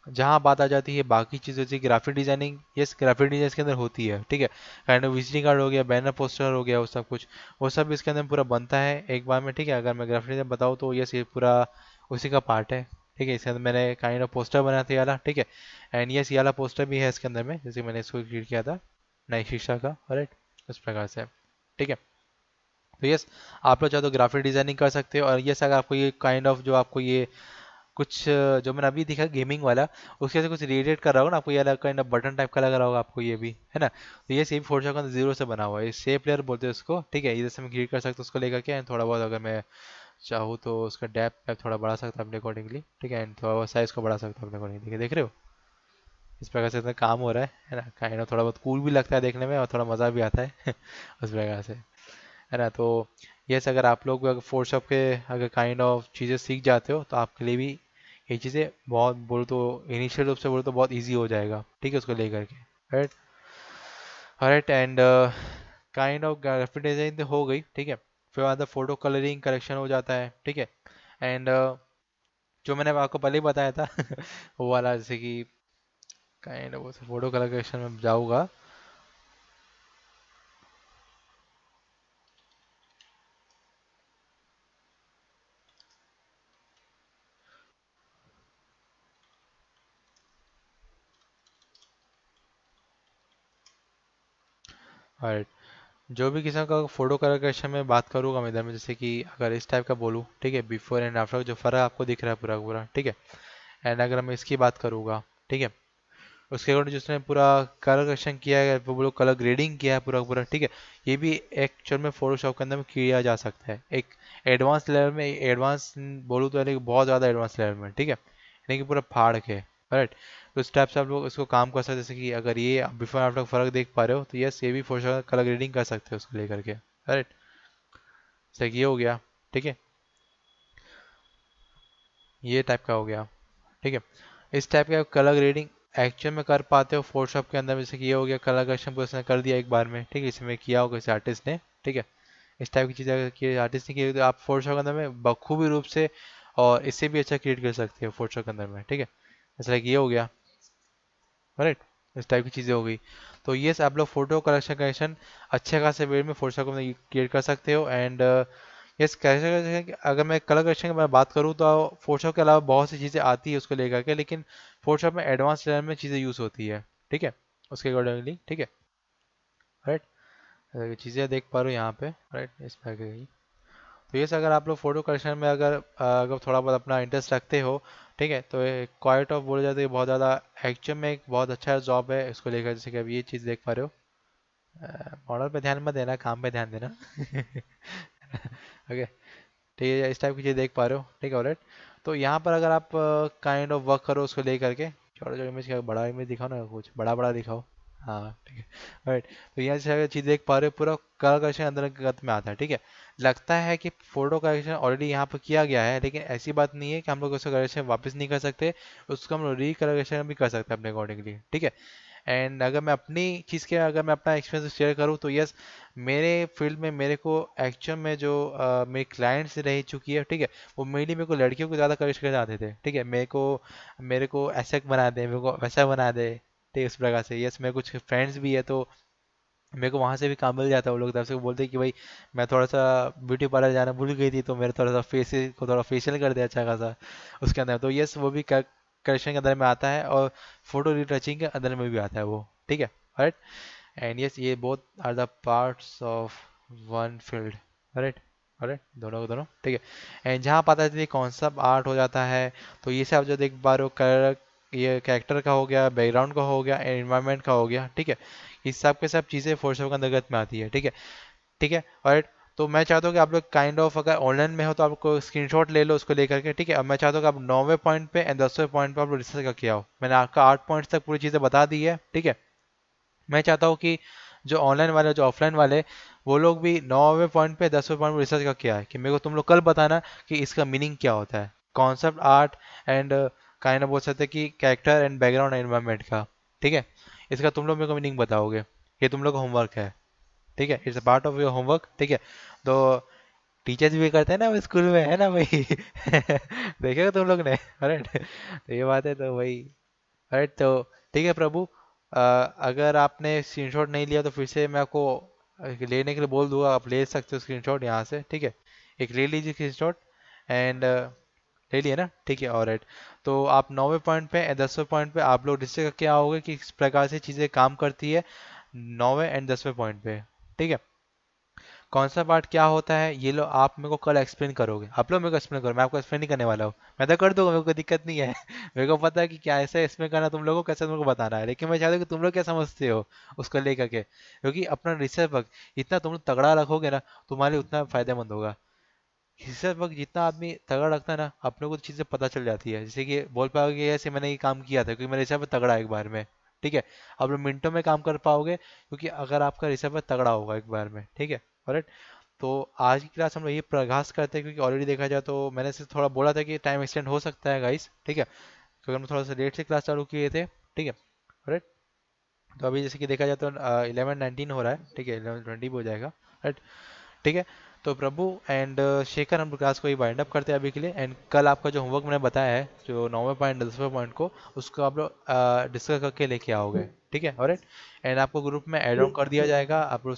जहाँ बात आ जाती है बाकी चीज़ों से, graphic designing, yes, graphic design इसके अंदर होती है। ठीक है। काइंड ऑफ विजिटिंग कार्ड हो गया, बैनर पोस्टर हो गया, वो सब कुछ, वो सब इसके अंदर पूरा बनता है एक बार में। ठीक है। अगर मैं ग्राफिक डिजाइन बताऊँ तो यस, ये पूरा उसी का पार्ट है। ठीक है। इसके अंदर मैंने काइंड ऑफ पोस्टर बनाया था ये वाला। ठीक है। एंड यस, ये वाला पोस्टर भी है इसके अंदर में, जैसे मैंने इसको क्रिएट किया था नई शीशा का। राइट, उस प्रकार से। ठीक है। तो यस, आप लोग चाहे तो ग्राफिक डिजाइनिंग कर सकते हो। और यस, अगर आपको ये काइंड ऑफ जो आपको ये कुछ जो मैंने अभी दिखा गेमिंग वाला, उसके से कुछ रिलेटेड कर रहा होगा ना, आपको ये अलग काइंड ऑफ बटन टाइप का लग रहा होगा आपको, ये भी है ना। तो ये सेम फोटोशॉप का जीरो से बना हुआ है, ये शेप लेयर बोलते हैं उसको। ठीक है। इधर से मैं क्रिएट कर सकता हूँ उसको लेकर के। थोड़ा बहुत अगर मैं चाहूँ तो उसका डेप्थ थोड़ा बढ़ा सकता हूँ अपने अकॉर्डिंगली। ठीक है। एंड थोड़ा बहुत साइज को बढ़ा सकता हूँ अपने अकॉर्डिंगली। ठीक है, देख रहे हो इस प्रकार से इतना काम हो रहा है ना। काइंड ऑफ थोड़ा बहुत कूल भी लगता है देखने में, और थोड़ा मज़ा भी आता है उस प्रकार से, है ना। तो यस, अगर आप लोग अगर फोटोशॉप के अगर काइंड ऑफ चीज़ें सीख जाते हो, तो आपके लिए भी ये चीज़ें बहुत, बोलो तो इनिशियल रूप से बोलो तो बहुत इजी हो जाएगा। ठीक है, उसको लेकर के। Right. Right. And kind of graphic design तो हो गई। ठीक है। फिर बाद फोटो कलरिंग करेक्शन हो जाता है। ठीक है। एंड जो मैंने आपको पहले ही बताया था वो वाला, जैसे कि kind of photo colour correction में जाऊँगा। राइट, जो भी किसी का फोटो कलर करेक्शन में बात करूंगा मैं इधर में, जैसे कि अगर इस टाइप का बोलूँ, ठीक है, बिफोर एंड आफ्टर जो फर्क आपको दिख रहा है पूरा पूरा। ठीक है। एंड अगर मैं इसकी बात करूंगा, ठीक है, उसके अकॉर्डिंग जिसने पूरा कलर करेक्शन किया है, वो लोग कलर ग्रेडिंग किया है पूरा पूरा। ठीक है। ये भी एक्चुअल में फोटोशॉप के अंदर में किया जा सकता है एक एडवांस लेवल में, एडवांस बोलूँ तो यानी कि बहुत ज़्यादा एडवांस लेवल में। ठीक है, यानी कि पूरा फाड़ के। राइट। तो इस टाइप से आप लोग इसको काम कर सकते हैं। जैसे कि अगर ये बिफोर आफ्टर फर्क देख पा रहे हो, तो यस, ये भी फोटोशॉप कलर ग्रेडिंग कर सकते हो उसको लेकर के। राइट, जैसे कि ये हो गया। ठीक है, ये टाइप का हो गया। ठीक है। इस टाइप का कलर ग्रेडिंग एक्चुअल में कर पाते हो फोटोशॉप के अंदर, जैसे कि ये हो गया कलर करेक्शन पूरा उसने कर दिया एक बार में। ठीक है, इसमें किया होगा किसी आर्टिस्ट ने। ठीक है। इस टाइप की चीज़ें अगर कि आर्टिस्ट ने की तो आप फोटोशॉप के अंदर में बखूबी रूप से और इससे भी अच्छा क्रिएट कर सकते हो फोटोशॉप के अंदर में, ठीक है। जैसे लाइक ये हो गया, राइट। इस टाइप की चीज़ें हो गई। तो ये आप लोग फोटो कलेक्शन कलेक्शन अच्छे खासे वे में फोटोशॉप में क्रिएट कर सकते हो। एंड यस कैसे अगर मैं कलर करेक्शन की मैं बात करूँ तो फोटोशॉप के अलावा बहुत सी चीज़ें आती है उसको लेकर के, लेकिन फोटोशॉप में एडवांस लेवल में चीज़ें यूज़ होती है, ठीक है, उसके अकॉर्डिंगली, ठीक है, राइट। चीज़ें देख पा रहे हो यहाँ पे, राइट, इस पर गई। तो ये अगर आप लोग फोटो कलेक्शन में अगर थोड़ा बहुत अपना इंटरेस्ट रखते हो, ठीक है, तो क्वाइट ऑफ बोला जाता है बहुत ज़्यादा एक्चुअल में एक बहुत अच्छा जॉब है इसको लेकर, जैसे कि अभी ये चीज़ देख पा रहे हो। मॉडल पे ध्यान मत देना, काम पे ध्यान देना। ओके, ठीक है, इस टाइप की चीज़ देख पा रहे हो, ठीक है, ऑलराइट। तो यहाँ पर अगर आप काइंड ऑफ वर्क करो उसको ले करके, छोटा छोटा इमेज का बड़ा इमेज दिखाओ ना, कुछ बड़ा बड़ा दिखाओ। हाँ ठीक है, राइट। तो यहाँ से चीज़ देख पा रहे हो पूरा कलर करेक्शन अंदर गत में आता है, ठीक है। लगता है कि फोटो करेक्शन ऑलरेडी यहाँ पर किया गया है, लेकिन ऐसी बात नहीं है कि हम लोग उसका करेक्शन वापस नहीं कर सकते, उसको हम लोग री भी कर सकते हैं अपने अकॉर्डिंगली, ठीक है। एंड अगर मैं अपनी चीज़ के अगर मैं अपना एक्सपीरियंस शेयर करूँ तो यस, मेरे फील्ड में मेरे को एक्चुअल में जो मेरे क्लाइंट्स रह चुकी है, ठीक है, वो मेरे को लड़कियों को ज़्यादा करेक्ट कर जाते थे, ठीक है। मेरे को ऐसा बना दे, मेरे को वैसा बना दे, ठीक है, इस प्रकार से। यस, मेरे कुछ फ्रेंड्स भी है तो मेरे को वहाँ से भी काम मिल जाता है, वो लोग तरफ से बोलते हैं कि भाई मैं थोड़ा सा ब्यूटी पार्लर जाना भूल गई थी तो मेरे थोड़ा सा फेस को थोड़ा फेशियल कर दिया अच्छा खासा उसके अंदर। तो यस, वो भी करेक्शन के अंदर में आता है और फोटो रिटचिंग के अंदर में भी आता है वो, ठीक है, राइट। एंड यस, ये both are the parts of one field, right, right, दोनों को दोनों, ठीक है। एंड जहाँ पता चलती है कॉन्सेप्ट आर्ट हो जाता है, तो ये सब जो देख पा रहे हो कलर, ये कैरेक्टर का हो गया, बैकग्राउंड का हो गया, एनवायरनमेंट का हो गया, ठीक है। ये सब के सब चीज़ें फोटोशॉप के अंतर्गत में आती है, ठीक है, ठीक है, और तो मैं चाहता हूँ कि आप लोग काइंड ऑफ अगर ऑनलाइन में हो तो आपको स्क्रीनशॉट ले लो उसको लेकर के, ठीक है। अब मैं चाहता हूँ कि आप 9वें पॉइंट पे एंड 10वें पॉइंट पे आप लोग रिसर्च करके आओ। मैंने आपका 8 पॉइंट्स तक पूरी चीज़ें बता दी है, ठीक है। मैं चाहता हूँ कि जो ऑनलाइन वाले जो ऑफलाइन वाले, वो लोग भी 9वें पॉइंट पे 10वें पॉइंट पे रिसर्च करके आए कि मेरे को तुम लोग कल बताना कि इसका मीनिंग क्या होता है, concept art and kind of बोल सकते हैं कि कैरेक्टर एंड बैकग्राउंड एनवायरनमेंट का, ठीक है। इसका तुम लोग मेरे को मीनिंग बताओगे, ये तुम लोग का होमवर्क है, ठीक है, it's a part of your homework, ठीक है। तो टीचर्स भी करते हैं ना स्कूल में, है ना भाई। देखेगा तुम लोग ने, राइट। तो ये बात है, तो भाई, राइट। तो ठीक है प्रभु, अगर आपने स्क्रीनशॉट नहीं लिया तो फिर से मैं आपको लेने के लिए बोल दूंगा, आप ले सकते हो स्क्रीनशॉट यहाँ से, ठीक है। एक ले लीजिए स्क्रीनशॉट एंड ले लिए ना, ठीक है, ऑलराइट। तो आप 9वें पॉइंट पे 10वें पॉइंट पे आप लोग डिस्कस करके आओगे कि किस प्रकार से चीज़ें काम करती है 9वें एंड 10वें पॉइंट पे, ठीक है। कौन सा पार्ट क्या होता है ये लो आप मेरे को कल एक्सप्लेन करोगे, आप लोग मेरे को एक्सप्लेन करो, मैं आपको एक्सप्लेन नहीं करने वाला हूँ। मैं तो कर दूंगा, मेरे को कोई दिक्कत नहीं है। मेरे को पता है कि क्या ऐसे एक्सप्लेन करना तुम लोगों को, कैसे मेरे को बताना है, लेकिन मैं चाहता हूँ कि तुम लोग क्या समझते हो उसको लेकर के, क्योंकि अपना रिसर्च वर्क इतना तुम लोग तगड़ा रखोगे ना, तुम्हारे लिए उतना फायदेमंद होगा। रिसर्च वर्क जितना आदमी तगड़ा रखता है ना, अपने को तो चीज़ें पता चल जाती है, जैसे कि बोल पाओगे कि ऐसे मैंने ये काम किया था क्योंकि मेरा रिसर्च वर्क तगड़ा है एक बार में, ठीक है। आप लोग मिनटों में काम कर पाओगे क्योंकि अगर आपका रिसर्च वर्क तगड़ा होगा एक बार में, ठीक है, और तो आज की क्लास हम लोग ये प्रयास करते हैं क्योंकि ऑलरेडी देखा जाए तो मैंने से थोड़ा बोला था कि टाइम एक्सटेंड हो सकता है गाइस, ठीक है, क्योंकि हम थोड़ा सा लेट से क्लास चालू किए थे, ठीक है, राइट। तो अभी जैसे कि देखा जाए तो 11:19 हो रहा है, ठीक है, 11:20 हो जाएगा, राइट, ठीक है। तो प्रभु एंड शेखर हम क्लास को ही वाइंड अप करते हैं अभी के लिए। एंड कल आपका जो होमवर्क मैंने बताया है जो 9वें पॉइंट 10वें पॉइंट को, उसको आप लोग डिस्कस करके लेके आओगे, ठीक है, ऑलराइट। एंड आपको ग्रुप में ऐड ऑन कर दिया जाएगा, आप लोग